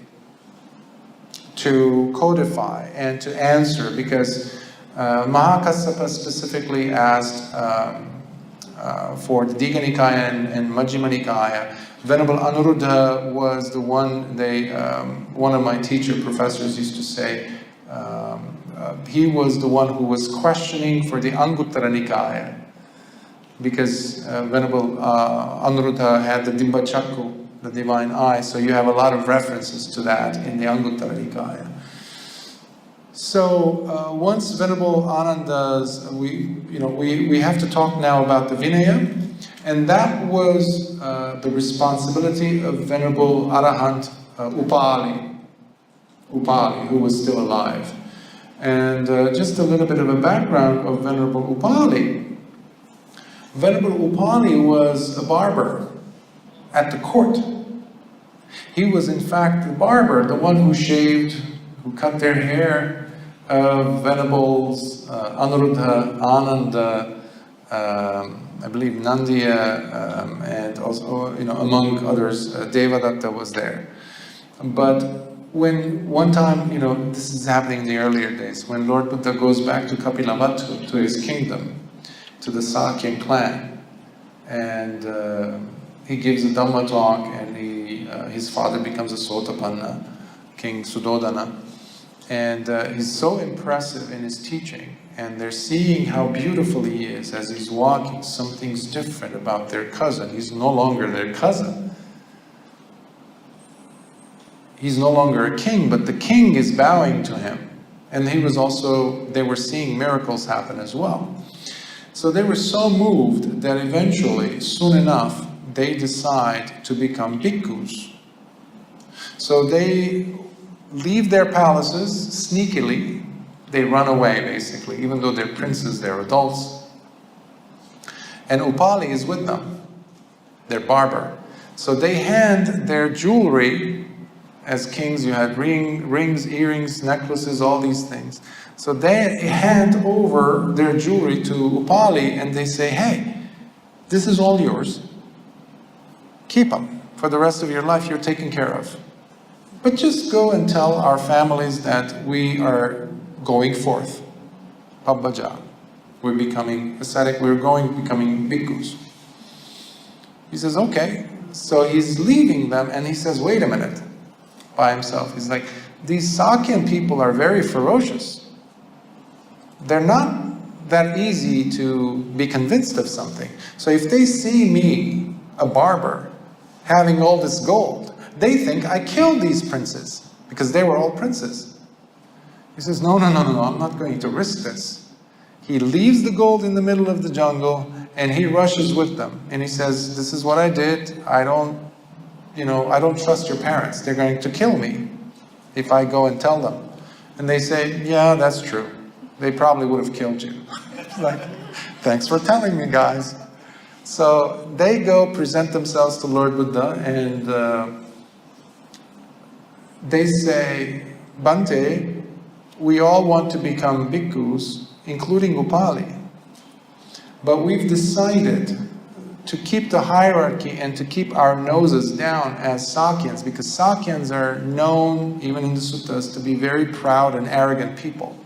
to codify and to answer, because Mahakassapa specifically asked for the Digha Nikaya and Majjhima Nikaya. Venerable Anuruddha was the one, one of my teacher professors used to say, he was the one who was questioning for the Anguttara Nikaya, because Venerable Anuruddha had the Dimbha Chakku, the divine eye, so you have a lot of references to that in the Anguttara Nikaya. So once Venerable Ananda's, we have to talk now about the Vinaya, and that was the responsibility of Venerable Arahant Upali, who was still alive. And just a little bit of a background of Venerable Upali. Venerable Upali was a barber at the court. He was in fact the barber, the one who shaved, who cut their hair, of Venerables Anuruddha, Ananda, I believe Nandiya, and also, among others, Devadatta was there. But when one time, this is happening in the earlier days, when Lord Buddha goes back to Kapilavatthu, to his kingdom, to the Sakyan clan, and he gives a Dhamma talk, and his father becomes a Sotapanna, King Sudodana. And he's so impressive in his teaching, and they're seeing how beautiful he is as he's walking. Something's different about their cousin. He's no longer their cousin. He's no longer a king, but the king is bowing to him. And they were seeing miracles happen as well. So they were so moved that eventually, soon enough, they decide to become bhikkhus. So they leave their palaces sneakily. They run away, basically, even though they're princes, they're adults. And Upali is with them, their barber. So they hand their jewelry. As kings, you had rings, earrings, necklaces, all these things. So they hand over their jewelry to Upali, and they say, hey, this is all yours. Keep them. For the rest of your life, you're taken care of. But just go and tell our families that we are going forth. Pabbaja. We're becoming ascetic, becoming bhikkhus. He says, okay. So he's leaving them, and he says, wait a minute, by himself. He's like, these Sakyan people are very ferocious. They're not that easy to be convinced of something. So if they see me, a barber, having all this gold, they think I killed these princes, because they were all princes. He says, no, I'm not going to risk this. He leaves the gold in the middle of the jungle, and he rushes with them. And he says, this is what I did. I don't trust your parents. They're going to kill me if I go and tell them. And they say, yeah, that's true. They probably would have killed you. It's like, thanks for telling me, guys. So they go present themselves to Lord Buddha, and they say, Bhante, we all want to become bhikkhus, including Upali. But we've decided to keep the hierarchy and to keep our noses down as Sakyans, because Sakyans are known, even in the suttas, to be very proud and arrogant people.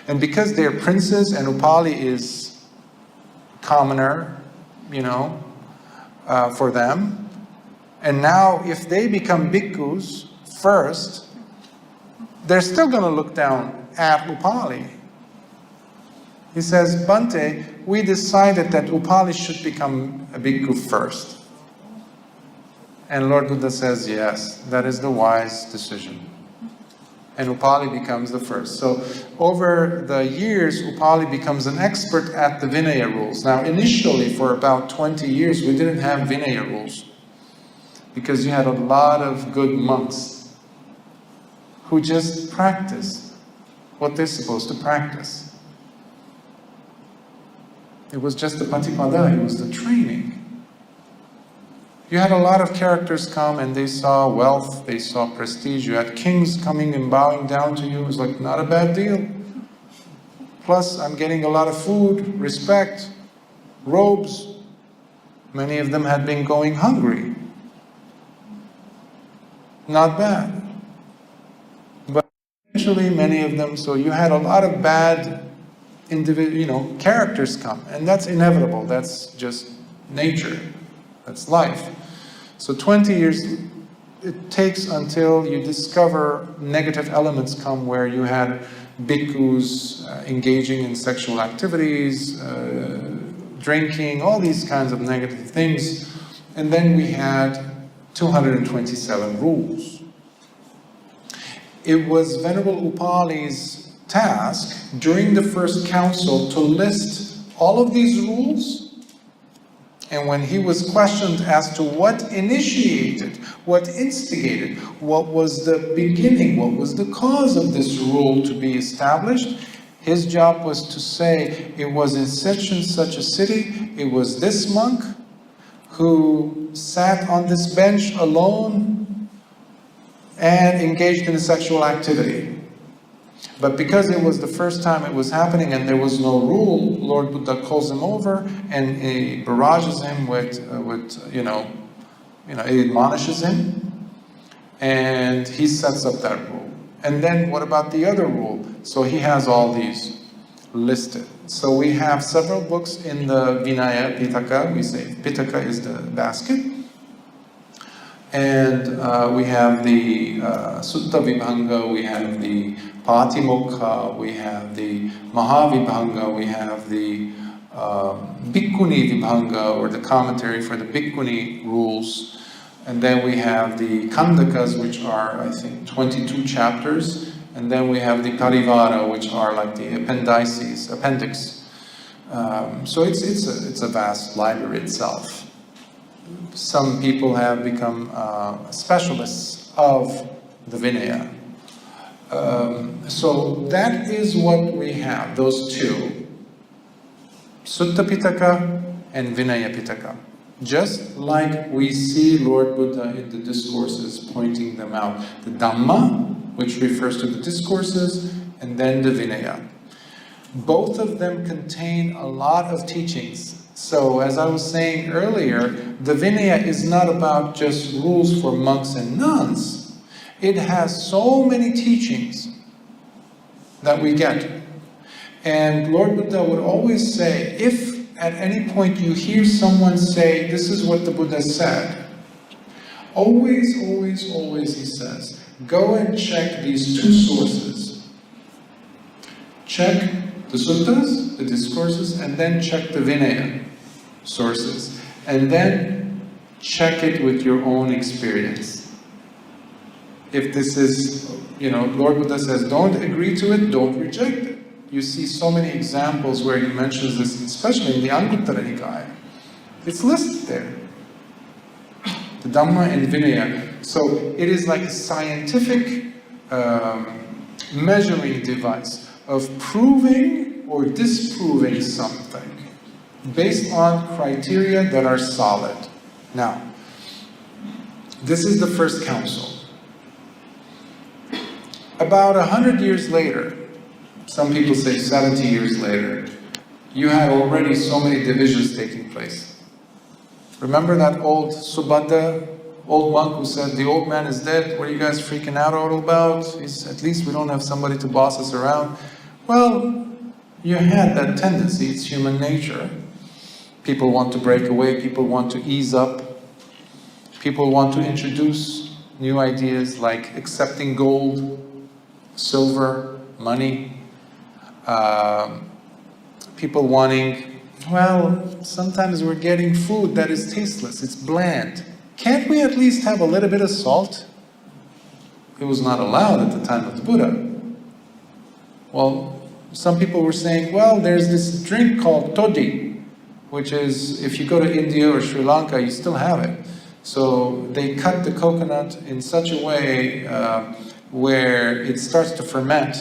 And because they're princes and Upali is commoner, for them. And now if they become bhikkhus first, they're still going to look down at Upali. He says, Bhante, we decided that Upali should become a bhikkhu first. And Lord Buddha says, yes, that is the wise decision. And Upali becomes the first. So over the years, Upali becomes an expert at the Vinaya rules. Now initially, for about 20 years, we didn't have Vinaya rules, because you had a lot of good monks who just practiced what they're supposed to practice. It was just the patipada, it was the training. You had a lot of characters come and they saw wealth, they saw prestige. You had kings coming and bowing down to you. It was like, not a bad deal. Plus, I'm getting a lot of food, respect, robes. Many of them had been going hungry. Not bad. But eventually, many of them, so you had a lot of bad characters come. And that's inevitable. That's just nature. That's life. So 20 years it takes until you discover negative elements come, where you had bhikkhus engaging in sexual activities, drinking, all these kinds of negative things. And then we had 227 rules. It was Venerable Upali's task during the first council to list all of these rules. And when he was questioned as to what initiated, what instigated, what was the beginning, what was the cause of this rule to be established, his job was to say, it was in such and such a city, it was this monk who sat on this bench alone and engaged in a sexual activity. But because it was the first time it was happening and there was no rule, Lord Buddha calls him over and he barrages him he admonishes him, and he sets up that rule. And then what about the other rule? So he has all these listed. So we have several books in the Vinaya Pitaka. We say Pitaka is the basket. And we have the Sutta Vibhanga, we have the Patimokha, we have the Mahavibhanga, we have the Bhikkhuni Vibhanga, or the commentary for the Bhikkhuni rules. And then we have the Kandakas, which are, I think, 22 chapters. And then we have the Parivara, which are like the appendix. So it's a vast library itself. Some people have become specialists of the Vinaya. So that is what we have, those two. Sutta Pitaka and Vinaya Pitaka. Just like we see Lord Buddha in the discourses pointing them out. The Dhamma, which refers to the discourses, and then the Vinaya. Both of them contain a lot of teachings. So, as I was saying earlier, the Vinaya is not about just rules for monks and nuns. It has so many teachings that we get. And Lord Buddha would always say, if at any point you hear someone say, this is what the Buddha said, always, always, always, he says, go and check these two sources. Check the suttas, the discourses, and then check the Vinaya sources. And then check it with your own experience. If this is, Lord Buddha says, don't agree to it, don't reject it. You see so many examples where he mentions this, especially in the Anguttara Nikaya. It's listed there. The Dhamma and Vinaya. So it is like a scientific measuring device of proving or disproving something based on criteria that are solid. Now, this is the first council. About 100 years later, some people say 70 years later, you had already so many divisions taking place. Remember that old Subhadda, old monk who said, the old man is dead, what are you guys freaking out all about? At least we don't have somebody to boss us around. Well, you had that tendency, it's human nature. People want to break away, people want to ease up, people want to introduce new ideas like accepting gold, silver, money, people wanting, well, sometimes we're getting food that is tasteless, it's bland. Can't we at least have a little bit of salt? It was not allowed at the time of the Buddha. Well, some people were saying, well, there's this drink called toddy, which is, if you go to India or Sri Lanka, you still have it. So they cut the coconut in such a way where it starts to ferment,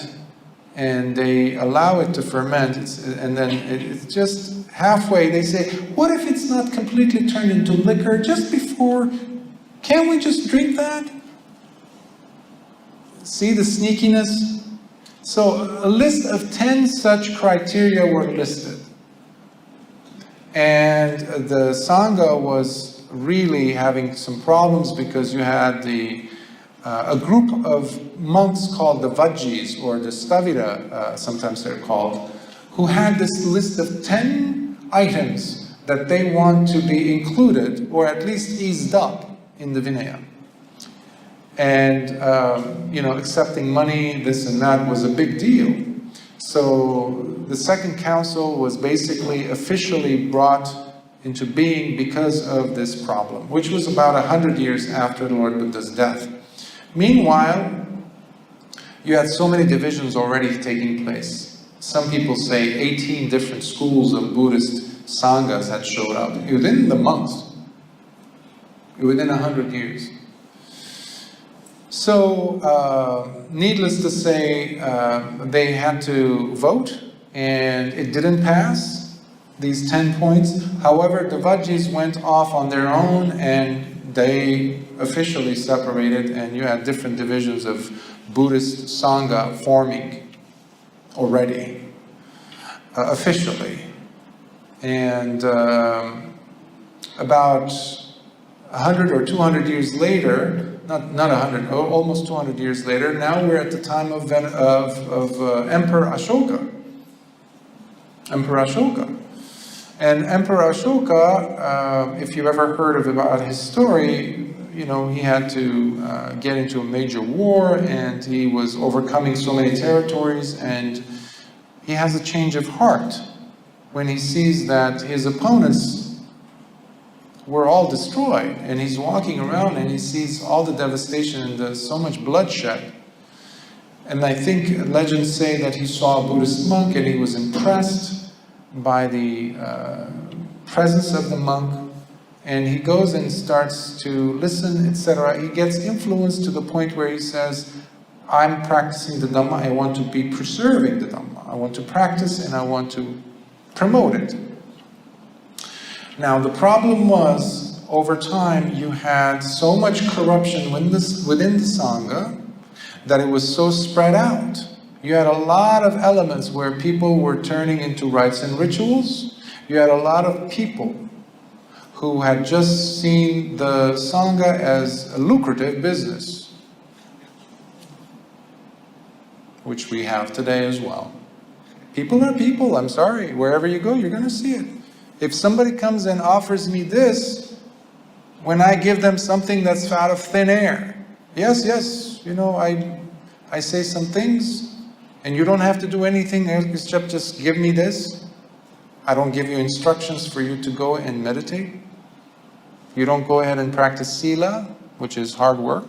and they allow it to ferment, and then it's just halfway. They say, what if it's not completely turned into liquor just before? Can't we just drink that? See the sneakiness? So a list of 10 such criteria were listed. And the Sangha was really having some problems because you had a group of monks called the Vajjis, or the Stavira, sometimes they're called, who had this list of 10 items that they want to be included, or at least eased up, in the Vinaya. And, accepting money, this and that was a big deal. So the second council was basically officially brought into being because of this problem, which was about 100 years after the Lord Buddha's death. Meanwhile, you had so many divisions already taking place. Some people say 18 different schools of Buddhist Sanghas had showed up within the monks, within 100 years. So, needless to say, they had to vote, and it didn't pass, these 10 points. However, the Vajjis went off on their own, and they officially separated, and you had different divisions of Buddhist Sangha forming already, officially. And about 100 or 200 years later, not 100, almost 200 years later, now we're at the time of Emperor Ashoka. Emperor Ashoka. And Emperor Ashoka, if you've ever heard about his story, he had to get into a major war, and he was overcoming so many territories, and he has a change of heart when he sees that his opponents were all destroyed, and he's walking around and he sees all the devastation and so much bloodshed. And I think legends say that he saw a Buddhist monk and he was impressed by the presence of the monk, and he goes and starts to listen, etc. He gets influenced to the point where he says, I'm practicing the Dhamma, I want to be preserving the Dhamma. I want to practice and I want to promote it. Now, the problem was, over time, you had so much corruption within the Sangha that it was so spread out. You had a lot of elements where people were turning into rites and rituals. You had a lot of people who had just seen the Sangha as a lucrative business, which we have today as well. People are people, I'm sorry. Wherever you go, you're going to see it. If somebody comes and offers me this, when I give them something that's out of thin air, yes, I say some things, and you don't have to do anything except just give me this. I don't give you instructions for you to go and meditate. You don't go ahead and practice sila, which is hard work.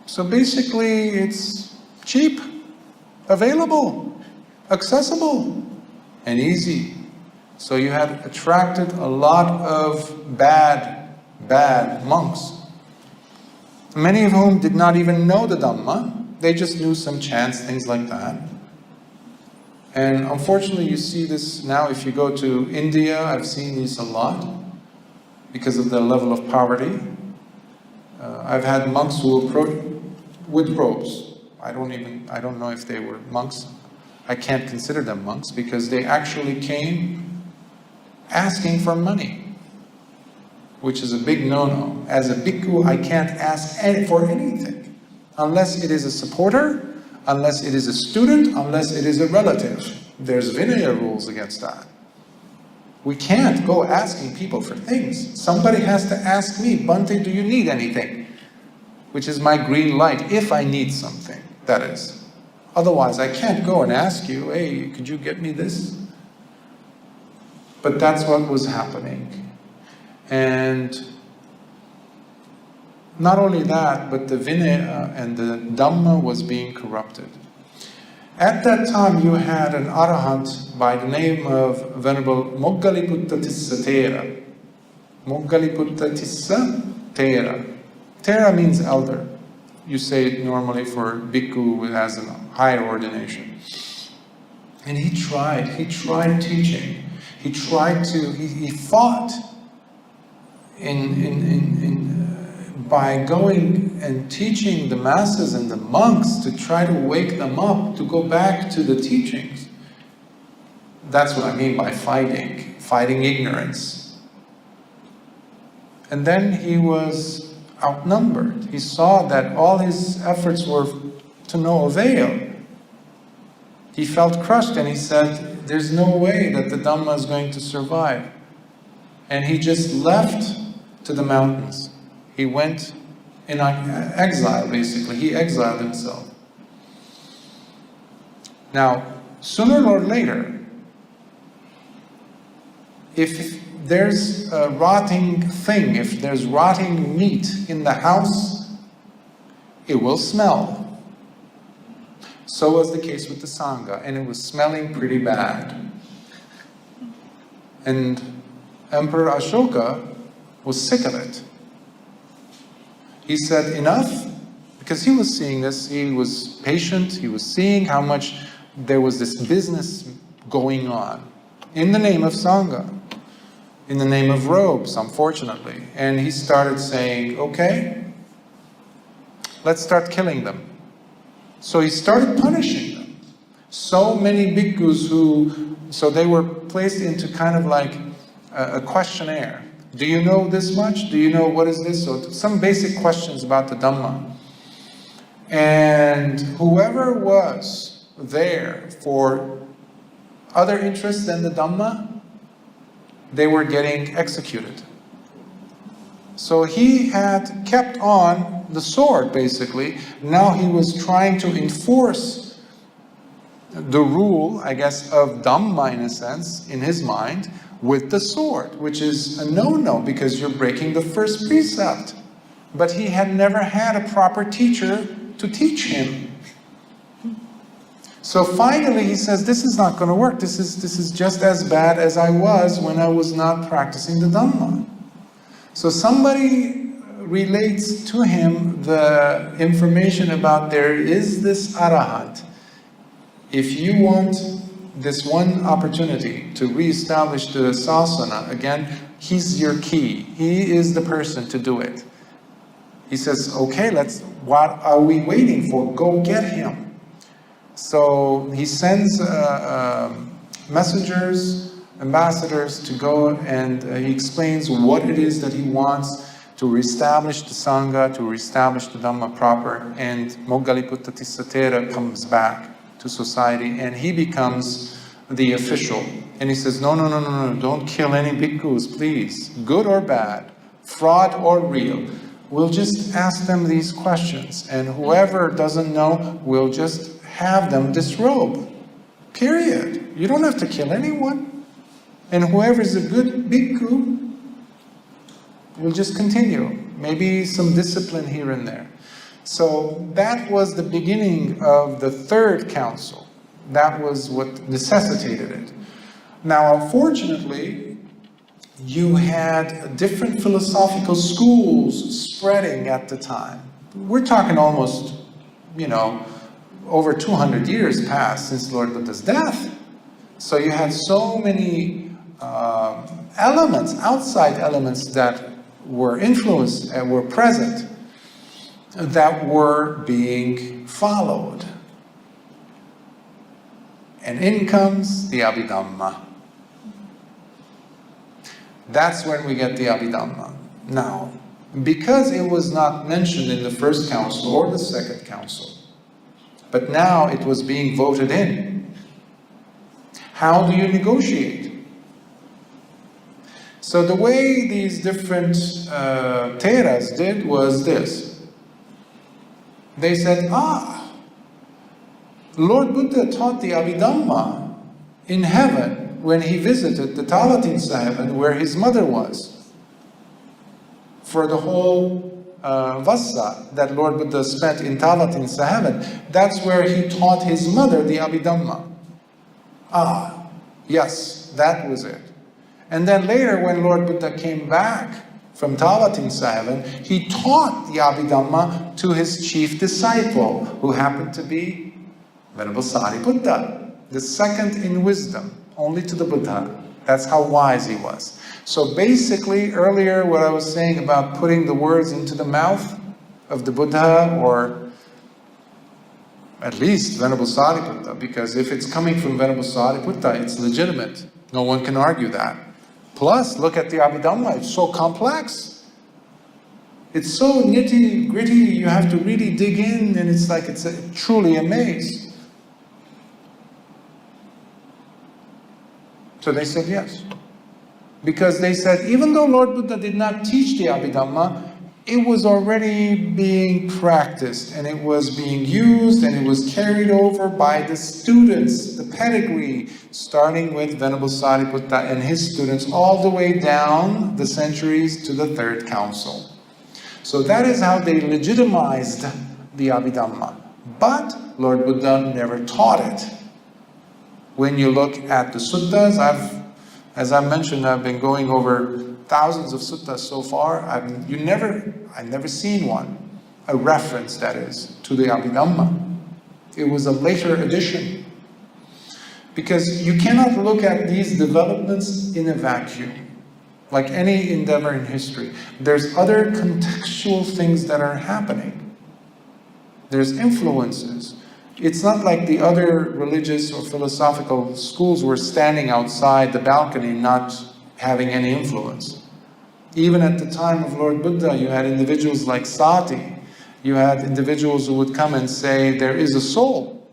So basically, it's cheap, available, accessible, and easy. So you had attracted a lot of bad monks, many of whom did not even know the Dhamma. They just knew some chants, things like that. And unfortunately, you see this now. If you go to India, I've seen this a lot because of the level of poverty. I've had monks who approach with robes. I don't know if they were monks. I can't consider them monks because they actually came asking for money, which is a big no-no. As a bhikkhu, I can't ask for anything unless it is a supporter, unless it is a student, unless it is a relative. There's Vinaya rules against that. We can't go asking people for things. Somebody has to ask me, Bhante, do you need anything? Which is my green light, if I need something, that is. Otherwise, I can't go and ask you, hey, could you get me this? But that's what was happening. And not only that, but the Vinaya and the Dhamma was being corrupted. At that time, you had an arahant by the name of Venerable Moggaliputta Tissa Thera. Moggaliputta Tissa Thera. Thera means elder. You say it normally for bhikkhu who has a higher ordination. And he tried teaching. He fought by going and teaching the masses and the monks to try to wake them up to go back to the teachings. That's what I mean by fighting ignorance. And then he was outnumbered. He saw that all his efforts were to no avail. He felt crushed and he said, there's no way that the Dhamma is going to survive. And he just left to the mountains. He went in exile, basically. He exiled himself. Now, sooner or later, if there's a rotting thing, if there's rotting meat in the house, it will smell. So was the case with the Sangha, and it was smelling pretty bad. And Emperor Ashoka was sick of it. He said, enough, because he was seeing this, he was patient, he was seeing how much there was this business going on in the name of Sangha, in the name of robes, unfortunately. And he started saying, okay, let's start killing them. So he started punishing them. So many bhikkhus so they were placed into kind of like a questionnaire. Do you know this much? Do you know what is this? So some basic questions about the Dhamma. And whoever was there for other interests than the Dhamma, they were getting executed. So he had kept on the sword, basically. Now he was trying to enforce the rule, I guess, of Dhamma, in a sense, in his mind, with the sword, which is a no-no, because you're breaking the first precept. But he had never had a proper teacher to teach him. So finally he says, this is not going to work. This is just as bad as I was when I was not practicing the Dhamma. So somebody relates to him the information about there is this arahant. If you want this one opportunity to reestablish the sasana again, he's your key. He is the person to do it. He says, okay, what are we waiting for? Go get him. So he sends messengers, ambassadors to go, and he explains what it is that he wants to reestablish the Sangha, to reestablish the Dhamma proper, and Moggaliputta Tissa Thera comes back to society, and he becomes the official. And he says, no, don't kill any bhikkhus, please, good or bad, fraud or real. We'll just ask them these questions, and whoever doesn't know, we'll just have them disrobe. Period. You don't have to kill anyone. And whoever is a good bhikkhu will just continue. Maybe some discipline here and there. So that was the beginning of the third council. That was what necessitated it. Now, unfortunately, you had different philosophical schools spreading at the time. We're talking almost, over 200 years passed since Lord Buddha's death. So you had so many elements, outside elements that were influenced and were present, that were being followed. And in comes the Abhidhamma. That's when we get the Abhidhamma. Now, because it was not mentioned in the first council or the second council, but now it was being voted in, how do you negotiate? So the way these different Theras did was this. They said, Lord Buddha taught the Abhidhamma in heaven when he visited the Talatinsa heaven where his mother was. For the whole Vassa that Lord Buddha spent in Talatinsa heaven, that's where he taught his mother the Abhidhamma. Yes, that was it. And then later when Lord Buddha came back from Talatinsa heaven, he taught the Abhidhamma to his chief disciple, who happened to be Venerable Sariputta, the second in wisdom, only to the Buddha. That's how wise he was. So basically, earlier what I was saying about putting the words into the mouth of the Buddha, or at least Venerable Sariputta, because if it's coming from Venerable Sariputta, it's legitimate. No one can argue that. Plus, look at the Abhidhamma, it's so complex. It's so nitty-gritty, you have to really dig in, and it's like it's truly a maze. So they said yes. Because they said, even though Lord Buddha did not teach the Abhidhamma, it was already being practiced, and it was being used, and it was carried over by the students, the pedigree, starting with Venerable Sariputta and his students, all the way down the centuries to the Third Council. So that is how they legitimized the Abhidhamma. But Lord Buddha never taught it. When you look at the suttas, as I mentioned, I've been going over thousands of suttas so far. I've never seen one, a reference that is, to the Abhidhamma. It was a later addition. Because you cannot look at these developments in a vacuum. Like any endeavor in history, there's other contextual things that are happening. There's influences. It's not like the other religious or philosophical schools were standing outside the balcony not having any influence. Even at the time of Lord Buddha, you had individuals like Sati. You had individuals who would come and say, there is a soul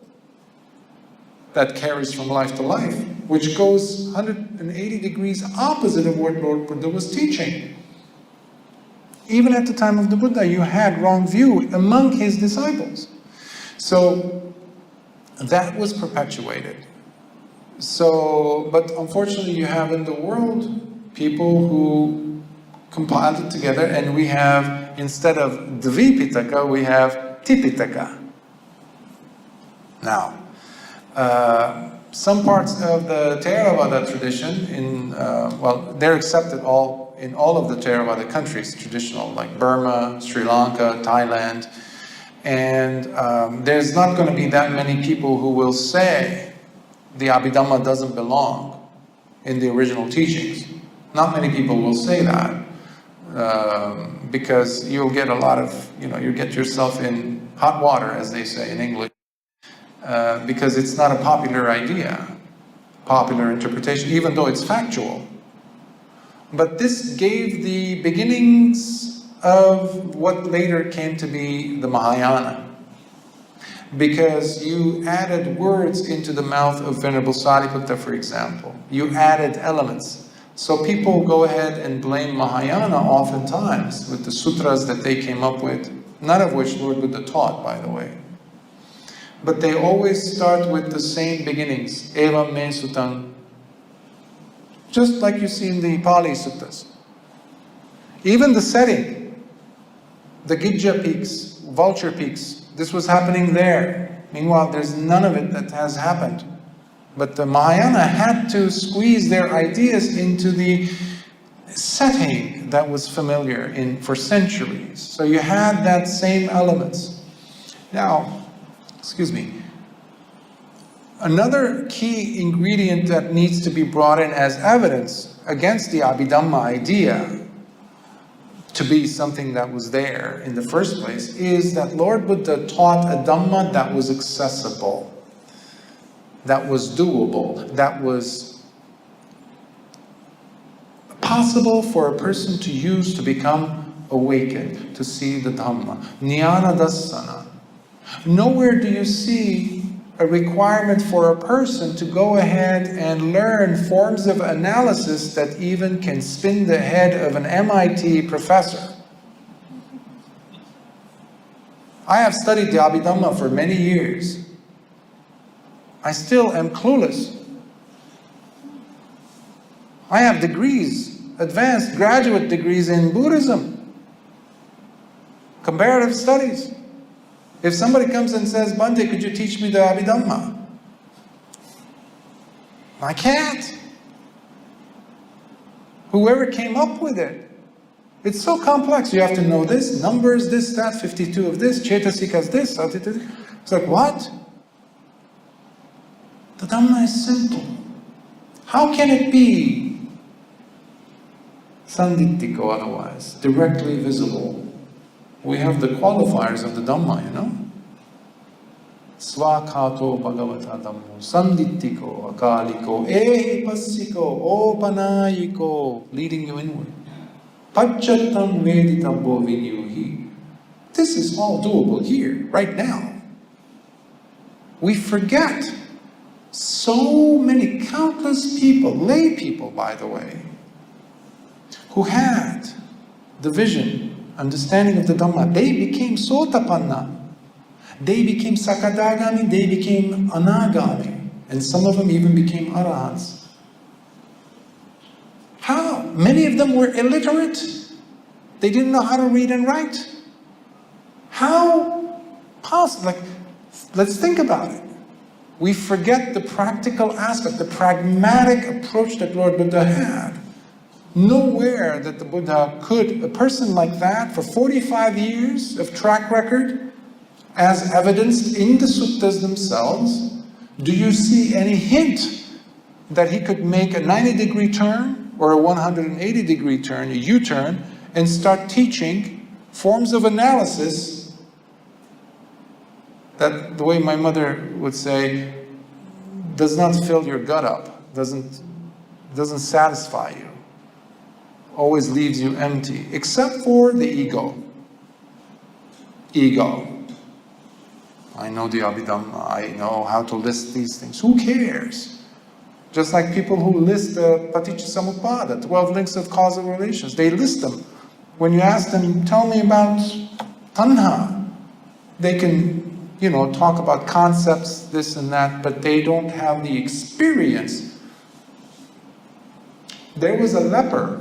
that carries from life to life, which goes 180 degrees opposite of what Lord Buddha was teaching. Even at the time of the Buddha, you had wrong view among his disciples. So that was perpetuated. So, but unfortunately you have in the world people who compiled it together, and we have, instead of Dvi Pitaka, we have Tipitaka. Now, some parts of the Theravada tradition, they're accepted in all of the Theravada countries, traditional, like Burma, Sri Lanka, Thailand. And there's not going to be that many people who will say the Abhidhamma doesn't belong in the original teachings. Not many people will say that because you'll get a lot of, you get yourself in hot water, as they say in English, because it's not a popular idea, popular interpretation, even though it's factual. But this gave the beginnings of what later came to be the Mahayana. Because you added words into the mouth of Venerable Sariputta, for example. You added elements. So people go ahead and blame Mahayana oftentimes with the sutras that they came up with, none of which Lord Buddha taught, by the way. But they always start with the same beginnings, evam me suttam. Just like you see in the Pali suttas. Even the setting, the Gijja peaks, vulture peaks, this was happening there. Meanwhile, there's none of it that has happened. But the Mahayana had to squeeze their ideas into the setting that was familiar for centuries. So you had that same elements. Now, excuse me, another key ingredient that needs to be brought in as evidence against the Abhidhamma idea to be something that was there in the first place is that Lord Buddha taught a Dhamma that was accessible, that was doable, that was possible for a person to use to become awakened, to see the Dhamma. Jnana dassana. Nowhere do you see a requirement for a person to go ahead and learn forms of analysis that even can spin the head of an MIT professor. I have studied the Abhidhamma for many years. I still am clueless. I have degrees, advanced graduate degrees in Buddhism, comparative studies. If somebody comes and says, Bhante, could you teach me the Abhidhamma? I can't. Whoever came up with it. It's so complex. You have to know this, numbers, this, that, 52 of this, Chetasikas this. It's like, what? The Dhamma is simple. How can it be sanditiko otherwise, directly visible? We have the qualifiers of the Dhamma, you know? Svakato bhagavata dhammo, sanditiko, akaliko, ehipassiko, opanayiko, leading you inward. Pacchatam veditabbo vinyuhi. This is all doable here, right now. We forget so many countless people, lay people by the way, who had the vision, understanding of the Dhamma. They became Sotapanna. They became Sakadagami, they became Anagami. And some of them even became Arahants. How? Many of them were illiterate. They didn't know how to read and write. How possible? Like, let's think about it. We forget the practical aspect, the pragmatic approach that Lord Buddha had. Nowhere that the Buddha could, a person like that, for 45 years of track record, as evidenced in the suttas themselves, do you see any hint that he could make a 90-degree turn or a 180-degree turn, a U-turn, and start teaching forms of analysis that, the way my mother would say, does not fill your gut up, doesn't satisfy you, always leaves you empty, except for the ego. Ego. I know the Abhidhamma, I know how to list these things. Who cares? Just like people who list the Paticca 12 links of causal relations, they list them. When you ask them, tell me about tanha, they can, talk about concepts, this and that, but they don't have the experience. There was a leper,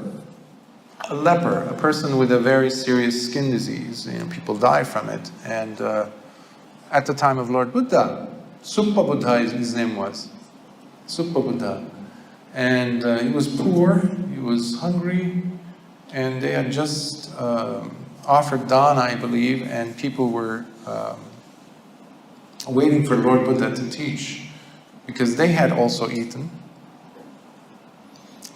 a person with a very serious skin disease. People die from it. And at the time of Lord Buddha, Suppa Buddha, his name was. Suppa Buddha. And he was poor, he was hungry, and they had just offered dana, I believe, and people were waiting for Lord Buddha to teach, because they had also eaten.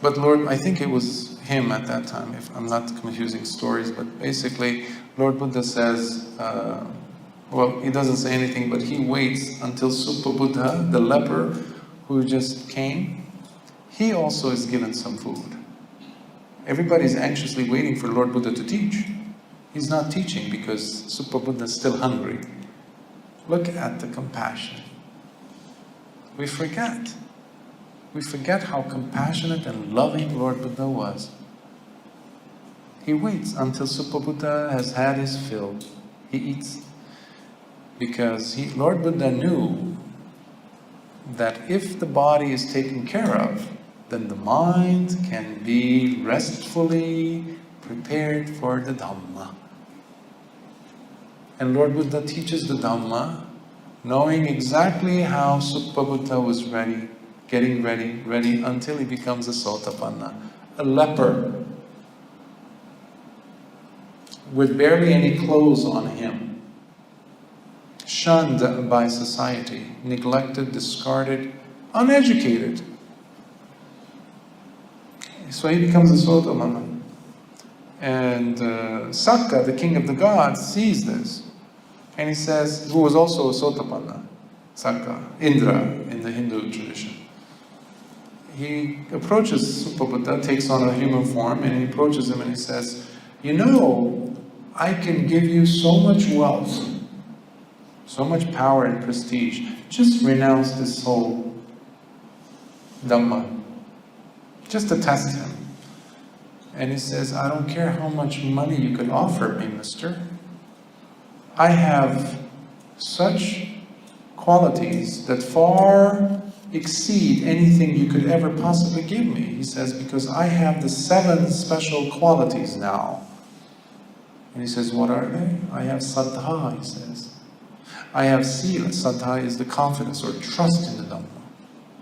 But Lord, I think it was him at that time, if I'm not confusing stories, but basically Lord Buddha says, well, he doesn't say anything, but he waits until Suppa Buddha, the leper who just came, he also is given some food. Everybody's anxiously waiting for Lord Buddha to teach. He's not teaching because Suppa Buddha is still hungry. Look at the compassion. We forget. We forget how compassionate and loving Lord Buddha was. He waits until Suppa Buddha has had his fill. He eats. Because Lord Buddha knew that if the body is taken care of, then the mind can be restfully prepared for the Dhamma. And Lord Buddha teaches the Dhamma, knowing exactly how Suppa Buddha was ready, getting ready, until he becomes a Sotapanna, a leper, with barely any clothes on him, shunned by society, neglected, discarded, uneducated. So he becomes a Sotapanna. And Sakka, the king of the gods, sees this. And he says, who was also a Sotapanna, Sakka, Indra in the Hindu tradition. He approaches Suppa Buddha, takes on a human form, and he approaches him and he says, I can give you so much wealth, so much power and prestige. Just renounce this whole Dhamma. Just to test him. And he says, I don't care how much money you could offer me, mister. I have such qualities that far exceed anything you could ever possibly give me. He says, because I have the 7 special qualities now. And he says, what are they? I have saddha, he says. I have sila. Saddha is the confidence or trust in the Dhamma,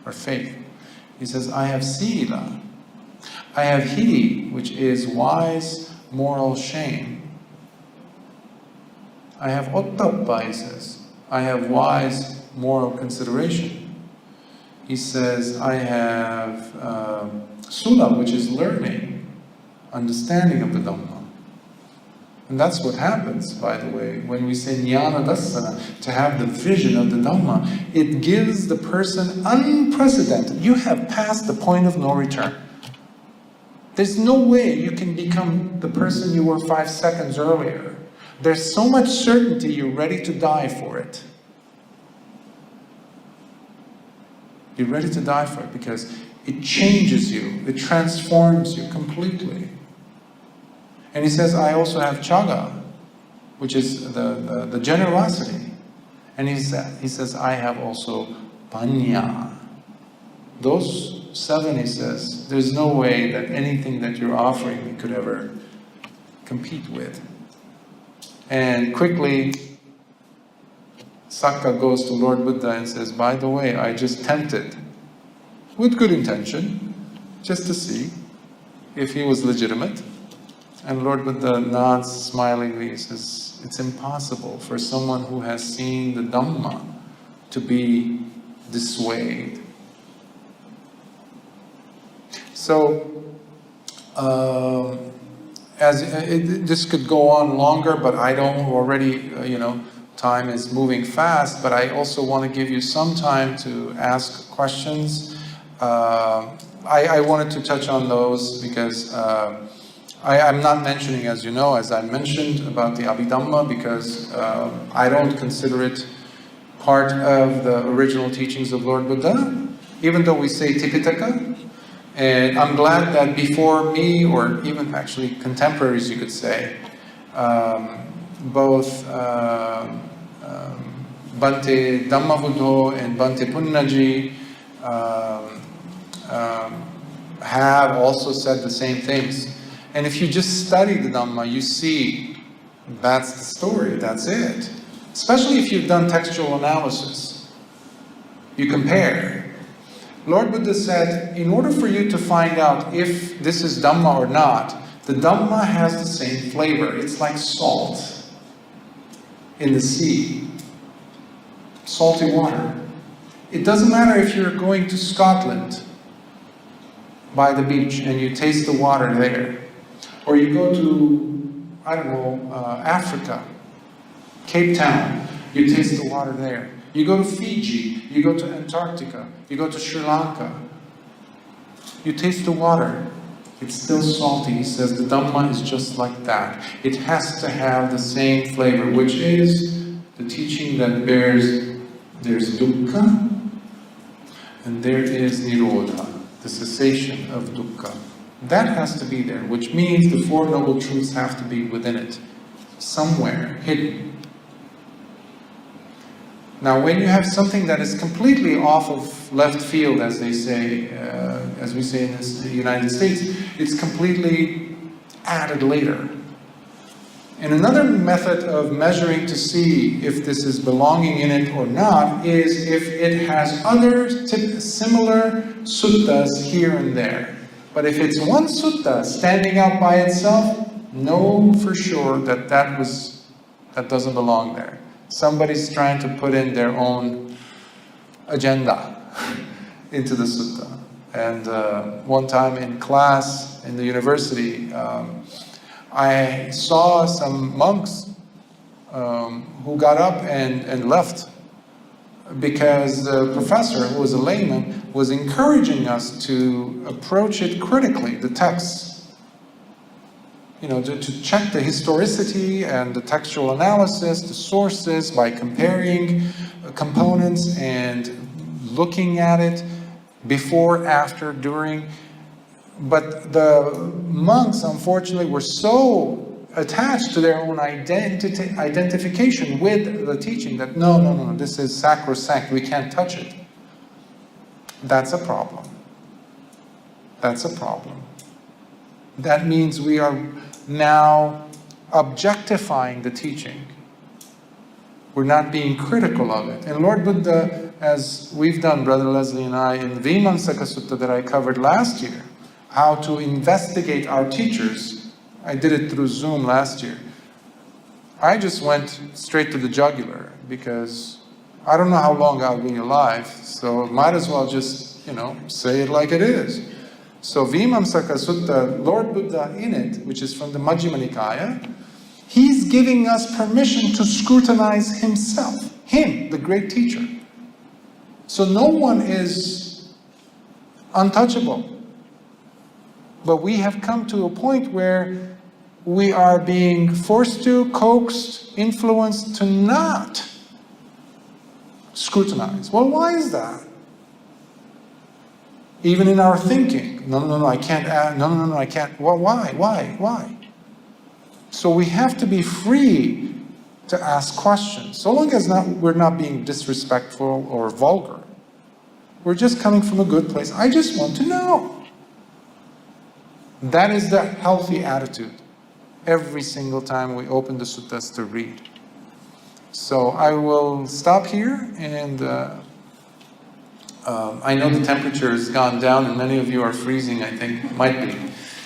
or faith. He says, I have sila. I have hiri, which is wise moral shame. I have ottappa, he says. I have wise moral consideration. He says, I have sula, which is learning, understanding of the Dhamma. And that's what happens, by the way, when we say jnana dassana, to have the vision of the Dhamma. It gives the person unprecedented. You have passed the point of no return. There's no way you can become the person you were 5 seconds earlier. There's so much certainty you're ready to die for it. You're ready to die for it because it changes you, it transforms you completely. And he says, I also have chaga, which is the generosity. And he says, I have also panya. Those 7, he says, there's no way that anything that you're offering me could ever compete with. And quickly, Sakka goes to Lord Buddha and says, by the way, I just tempted, with good intention, just to see if he was legitimate. And Lord Buddha nods smilingly and says, it's impossible for someone who has seen the Dhamma to be dissuaded. So, this could go on longer, but I don't already, time is moving fast, but I also want to give you some time to ask questions. I wanted to touch on those because I'm not mentioning, as you know, as I mentioned about the Abhidhamma, because I don't consider it part of the original teachings of Lord Buddha, even though we say Tipitaka. And I'm glad that before me, or even actually contemporaries, you could say, both Bhante Dhammavudho and Bhante Punnaji have also said the same things. And if you just study the Dhamma, you see that's the story, that's it. Especially if you've done textual analysis. You compare. Lord Buddha said, in order for you to find out if this is Dhamma or not, the Dhamma has the same flavor. It's like salt in the sea. Salty water. It doesn't matter if you're going to Scotland by the beach and you taste the water there. Or you go to, Africa, Cape Town, you taste the water there. You go to Fiji, you go to Antarctica, you go to Sri Lanka, you taste the water. It's still salty. He says the Dhamma is just like that. It has to have the same flavor, which is the teaching that there's dukkha and there is nirodha, the cessation of dukkha. That has to be there, which means the 4 Noble Truths have to be within it, somewhere, hidden. Now, when you have something that is completely off of left field, as they say, as we say in the United States, it's completely added later. And another method of measuring to see if this is belonging in it or not is if it has other similar suttas here and there. But if it's one sutta standing out by itself, know for sure that that doesn't belong there. Somebody's trying to put in their own agenda into the sutta. And one time in class in the university, I saw some monks who got up and left because the professor, who was a layman, was encouraging us to approach it critically, the text. to check the historicity and the textual analysis, the sources, by comparing components and looking at it before, after, during. But the monks, unfortunately, were so attached to their own identification with the teaching that no, this is sacrosanct, we can't touch it. That's a problem. That's a problem. That means we are now objectifying the teaching. We're not being critical of it. And Lord Buddha, as we've done, Brother Leslie and I, in the Vimamsaka Sutta that I covered last year, how to investigate our teachers. I did it through Zoom last year. I just went straight to the jugular because I don't know how long I'll be alive, so might as well just, say it like it is. So Vimamsaka Sutta, Lord Buddha in it, which is from the Majjhima Nikaya, he's giving us permission to scrutinize himself, him, the great teacher. So no one is untouchable. But we have come to a point where we are being forced to, coaxed, influenced to not scrutinize. Well, why is that? Even in our thinking, no, I can't add, no, I can't. Well, why? So we have to be free to ask questions. So long as we're not being disrespectful or vulgar. We're just coming from a good place. I just want to know. That is the healthy attitude every single time we open the suttas to read. So I will stop here, and I know the temperature has gone down and many of you are freezing, I think. Might be.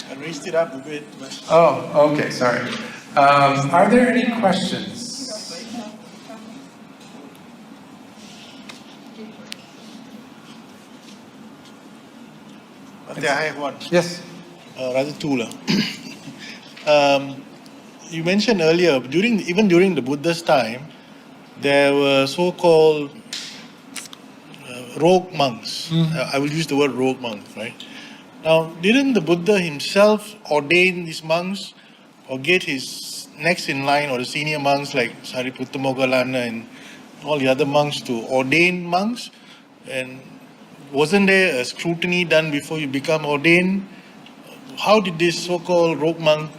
I raised it up a bit. But... Oh, okay, sorry. Are there any questions? I have one. Yes. Rather two. You mentioned earlier, even during the Buddha's time, there were so-called rogue monks. I will use the word rogue monks, right? Now, didn't the Buddha himself ordain these monks, or get his next in line, or the senior monks like Sariputta Moggallana and all the other monks to ordain monks? And wasn't there a scrutiny done before you become ordained? How did this so-called rogue monk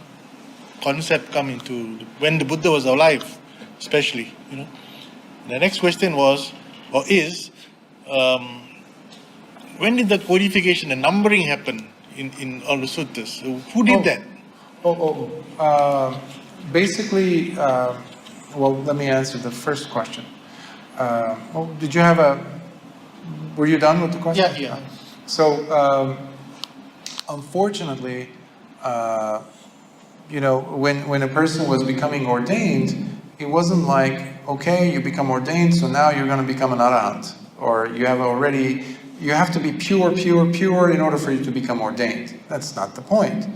concept come into, when the Buddha was alive, especially, The next question was, or is, when did the codification, the numbering happen in all the suttas? Who did that? Basically, well, let me answer the first question. Did you have were you done with the question? Yeah. So, unfortunately, when a person was becoming ordained, it wasn't like, okay, you become ordained, so now you're going to become an arahant, or you have to be pure in order for you to become ordained. That's not the point,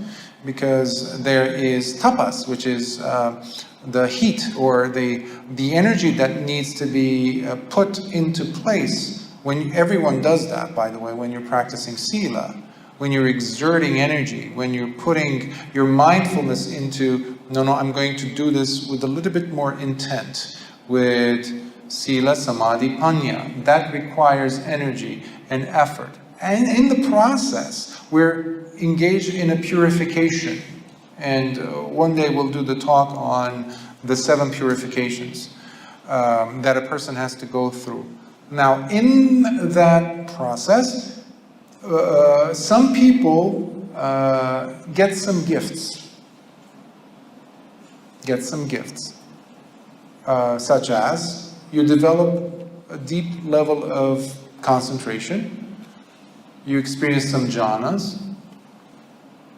because there is tapas, which is the heat or the energy that needs to be put into place. When everyone does that, by the way, when you're practicing sila, when you're exerting energy, when you're putting your mindfulness into, no, I'm going to do this with a little bit more intent, with sila, samadhi, panya. That requires energy and effort. And in the process, we're engaged in a purification. And one day we'll do the talk on the 7 purifications that a person has to go through. Now, in that process, some people get some gifts. Such as you develop a deep level of concentration, you experience some jhanas,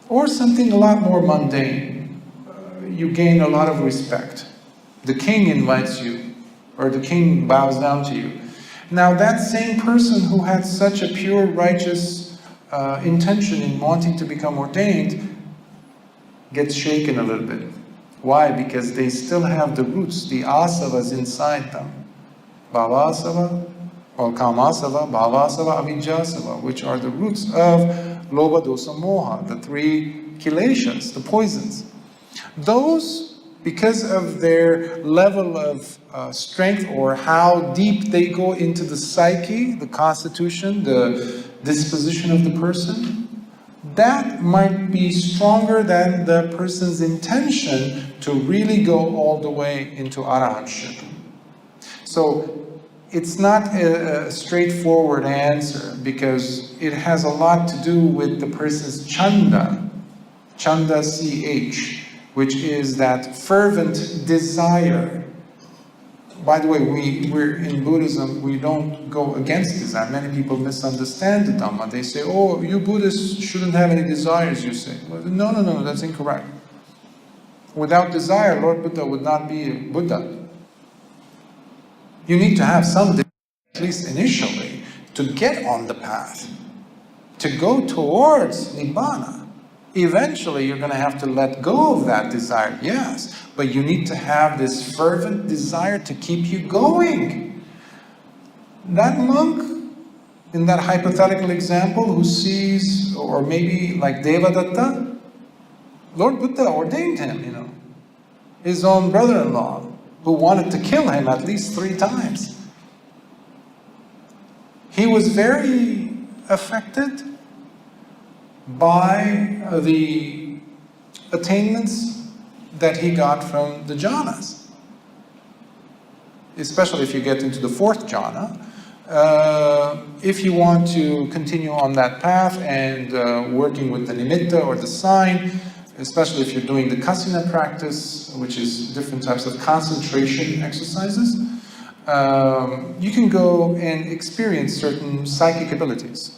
or something a lot more mundane. You gain a lot of respect. The king invites you, or the king bows down to you. Now that same person who had such a pure, righteous intention in wanting to become ordained gets shaken a little bit. Why? Because they still have the roots, the asavas inside them. Bhavasava, or kamasava, bhavasava, avijjasava, which are the roots of lobha, dosa, moha, the 3 kileshas, the poisons. Those, because of their level of strength or how deep they go into the psyche, the constitution, the disposition of the person, that might be stronger than the person's intention to really go all the way into arahantship. So it's not a straightforward answer, because it has a lot to do with the person's chanda, CH, which is that fervent desire. By the way, we're in Buddhism, we don't go against desire. Many people misunderstand the Dhamma. They say, oh, you Buddhists shouldn't have any desires, you say. Well, no, that's incorrect. Without desire, Lord Buddha would not be a Buddha. You need to have some desire, at least initially, to get on the path, to go towards Nibbana. Eventually, you're going to have to let go of that desire, yes, but you need to have this fervent desire to keep you going. That monk, in that hypothetical example, who sees, or maybe like Devadatta, Lord Buddha ordained him, his own brother-in-law, who wanted to kill him at least 3 times. He was very affected by the attainments that he got from the jhanas. Especially if you get into the 4th jhana. If you want to continue on that path and working with the nimitta or the sign, especially if you're doing the kasina practice, which is different types of concentration exercises, you can go and experience certain psychic abilities.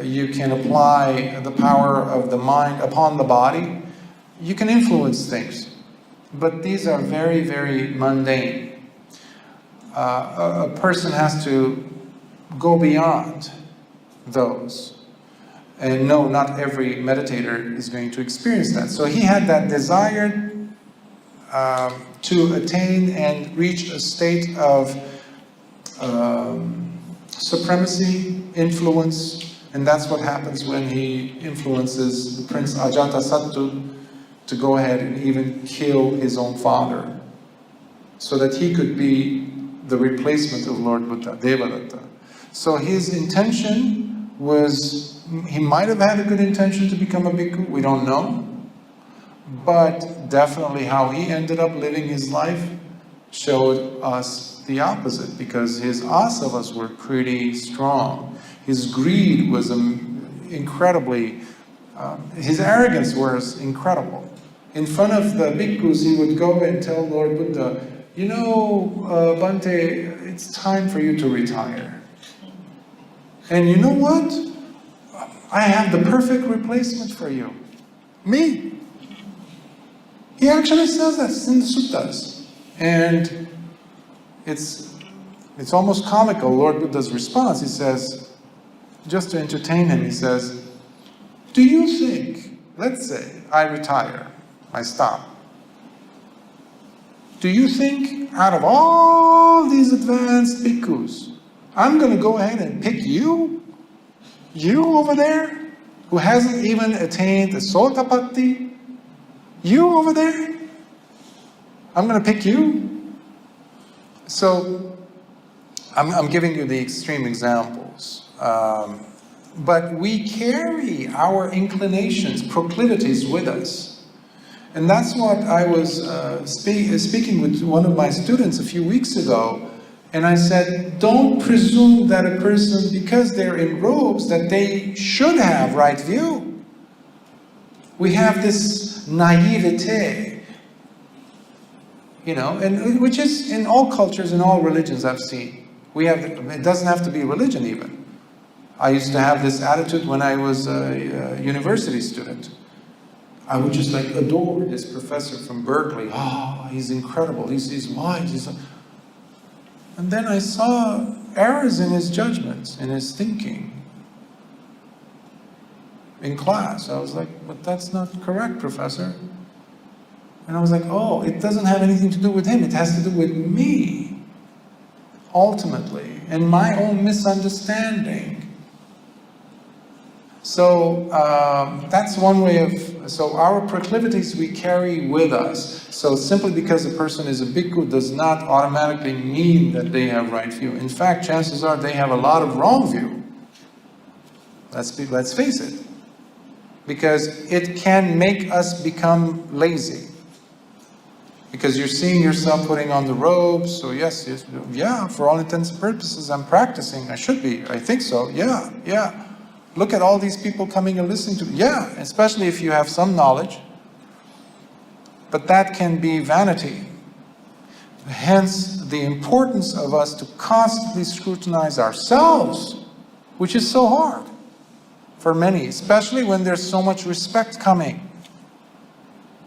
You can apply the power of the mind upon the body. You can influence things. But these are very, very mundane. A person has to go beyond those. And no, not every meditator is going to experience that. So he had that desire to attain and reach a state of supremacy, influence, and that's what happens when he influences the Prince Ajatasattu to go ahead and even kill his own father, so that he could be the replacement of Lord Buddha, Devadatta. So his intention was, he might have had a good intention to become a bhikkhu, we don't know, but definitely how he ended up living his life showed us the opposite, because his asavas were pretty strong. His greed was incredibly, his arrogance was incredible. In front of the bhikkhus, he would go and tell Lord Buddha, Bhante, it's time for you to retire. And you know what? I have the perfect replacement for you. Me. He actually says that in the suttas. And it's almost comical, Lord Buddha's response. He says, just to entertain him, he says, do you think, let's say I retire, I stop. Do you think out of all these advanced bhikkhus, I'm going to go ahead and pick you? You over there, who hasn't even attained a Sotapatti? You over there? I'm going to pick you? So, I'm giving you the extreme examples. But we carry our inclinations, proclivities with us. And that's what I was speaking with one of my students a few weeks ago. And I said, don't presume that a person, because they're in robes, that they should have right view. We have this naivete, and which is in all cultures, in all religions I've seen. It doesn't have to be religion even. I used to have this attitude when I was a university student. I would just adore this professor from Berkeley. Oh, he's incredible. He's wise. And then I saw errors in his judgments, in his thinking. In class, I was like, but that's not correct, professor. And I was like, oh, it doesn't have anything to do with him. It has to do with me, ultimately, and my own misunderstanding. So that's one way of, so our proclivities we carry with us. So simply because a person is a bhikkhu does not automatically mean that they have right view. In fact, chances are they have a lot of wrong view. Let's face it. Because it can make us become lazy. Because you're seeing yourself putting on the robes, so yes, yeah, for all intents and purposes, I'm practicing. I should be. I think so. Yeah. Look at all these people coming and listening to me. Yeah, especially if you have some knowledge. But that can be vanity. Hence, the importance of us to constantly scrutinize ourselves, which is so hard for many, especially when there's so much respect coming.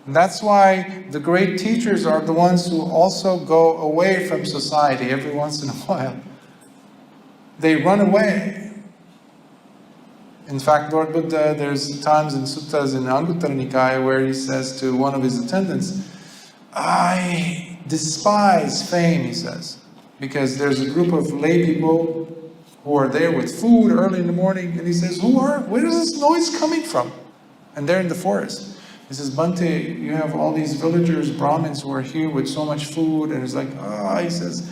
And that's why the great teachers are the ones who also go away from society every once in a while. They run away. In fact, Lord Buddha, there's times in suttas in Anguttara Nikaya where he says to one of his attendants, I despise fame, he says, because there's a group of lay people who are there with food early in the morning, and he says, where is this noise coming from? And they're in the forest. He says, Bhante, you have all these villagers, Brahmins who are here with so much food, and it's like, he says,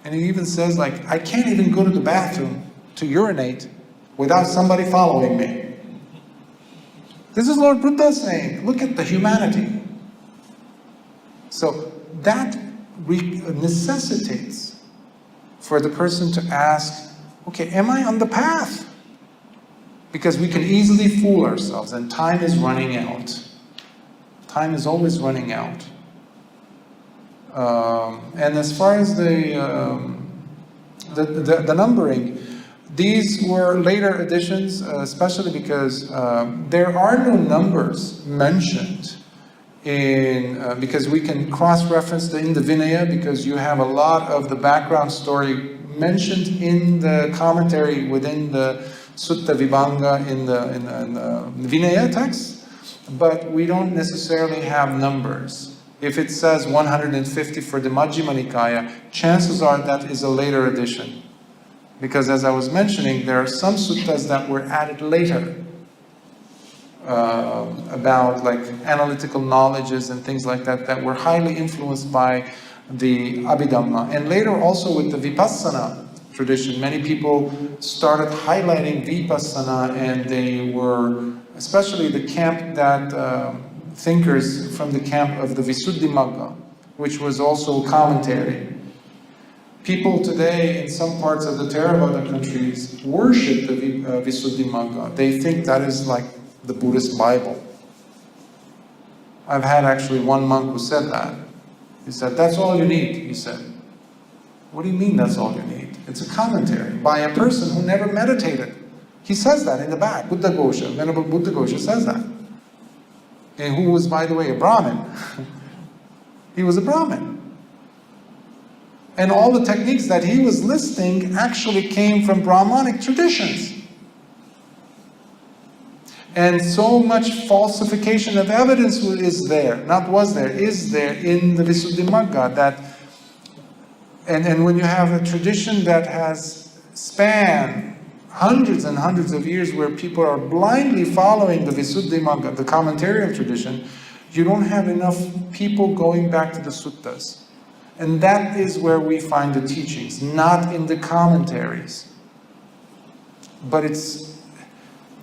and he even says, like, I can't even go to the bathroom to urinate without somebody following me. This is Lord Buddha saying, look at the humanity. So that necessitates for the person to ask, okay, am I on the path? Because we can easily fool ourselves, and time is running out. Time is always running out. And as far as the numbering, these were later additions, especially because there are no numbers mentioned because we can cross-reference in the Vinaya, because you have a lot of the background story mentioned in the commentary within the Sutta Vibhanga in the Vinaya text, but we don't necessarily have numbers. If it says 150 for the Majjhima Nikaya, chances are that is a later addition. Because as I was mentioning, there are some suttas that were added later about like analytical knowledges and things like that that were highly influenced by the Abhidhamma. And later also with the Vipassana tradition, many people started highlighting Vipassana, and they were, especially the camp that thinkers from the camp of the Visuddhimagga, which was also a commentary. People today in some parts of the Theravada countries worship the Visuddhimagga. They think that is like the Buddhist Bible. I've had actually one monk who said that. He said, that's all you need, he said. What do you mean that's all you need? It's a commentary by a person who never meditated. He says that in the back. Buddha Ghosha, Venerable Buddha Ghosha says that. And who was, by the way, a Brahmin. He was a Brahmin. And all the techniques that he was listing actually came from Brahmanic traditions. And so much falsification of evidence is there, is there in the Visuddhimagga that, and when you have a tradition that has spanned hundreds and hundreds of years where people are blindly following the Visuddhimagga, the commentarial tradition, you don't have enough people going back to the suttas. And that is where we find the teachings, not in the commentaries. But it's,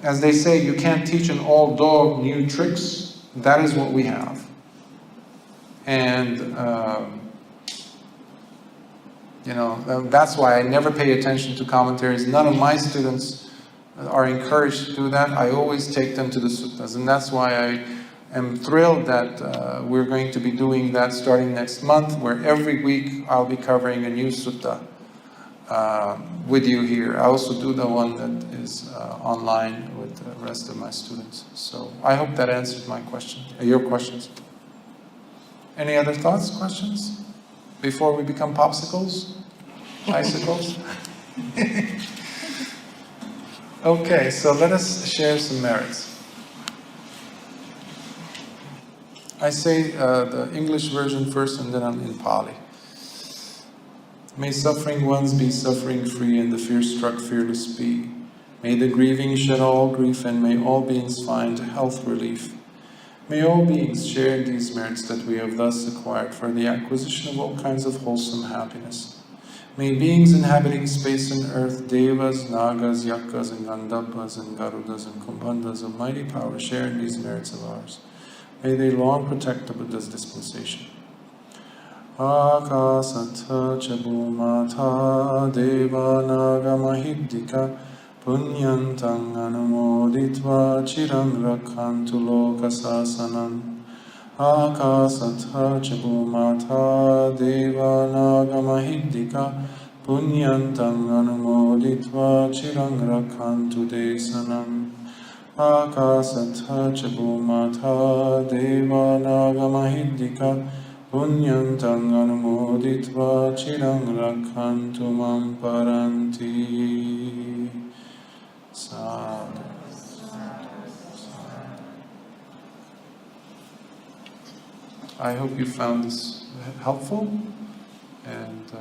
as they say, you can't teach an old dog new tricks. That is what we have. And, that's why I never pay attention to commentaries. None of my students are encouraged to do that. I always take them to the suttas. And that's why I am thrilled that we're going to be doing that starting next month, where every week I'll be covering a new sutta with you here. I also do the one that is online with the rest of my students. So I hope that answered my question, your questions. Any other thoughts, questions? Before we become popsicles? Icicles? Okay, so let us share some merits. I say the English version first and then I'm in Pali. May suffering ones be suffering free and the fear-struck fearless be. May the grieving shed all grief, and may all beings find health relief. May all beings share in these merits that we have thus acquired for the acquisition of all kinds of wholesome happiness. May beings inhabiting space and earth, devas, nagas, yakas, and gandharvas, and garudas, and kumbhandas of mighty power share in these merits of ours. May they long protect the Buddha's dispensation. Akasatha chabumata deva naga mahiddhika punyantang anumoditva chiram rakhantu lokasasanam. Akasatha chabumata deva naga mahiddhika punyantang anumoditva chiram rakhantu desanam. Akasatha chabumata deva naga mahiddhika punyantang anumoditva chiram rakhantu mam paranti. Sadhu. I hope you found this helpful, and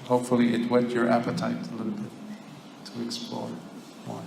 hopefully it whet your appetite a little bit to explore more.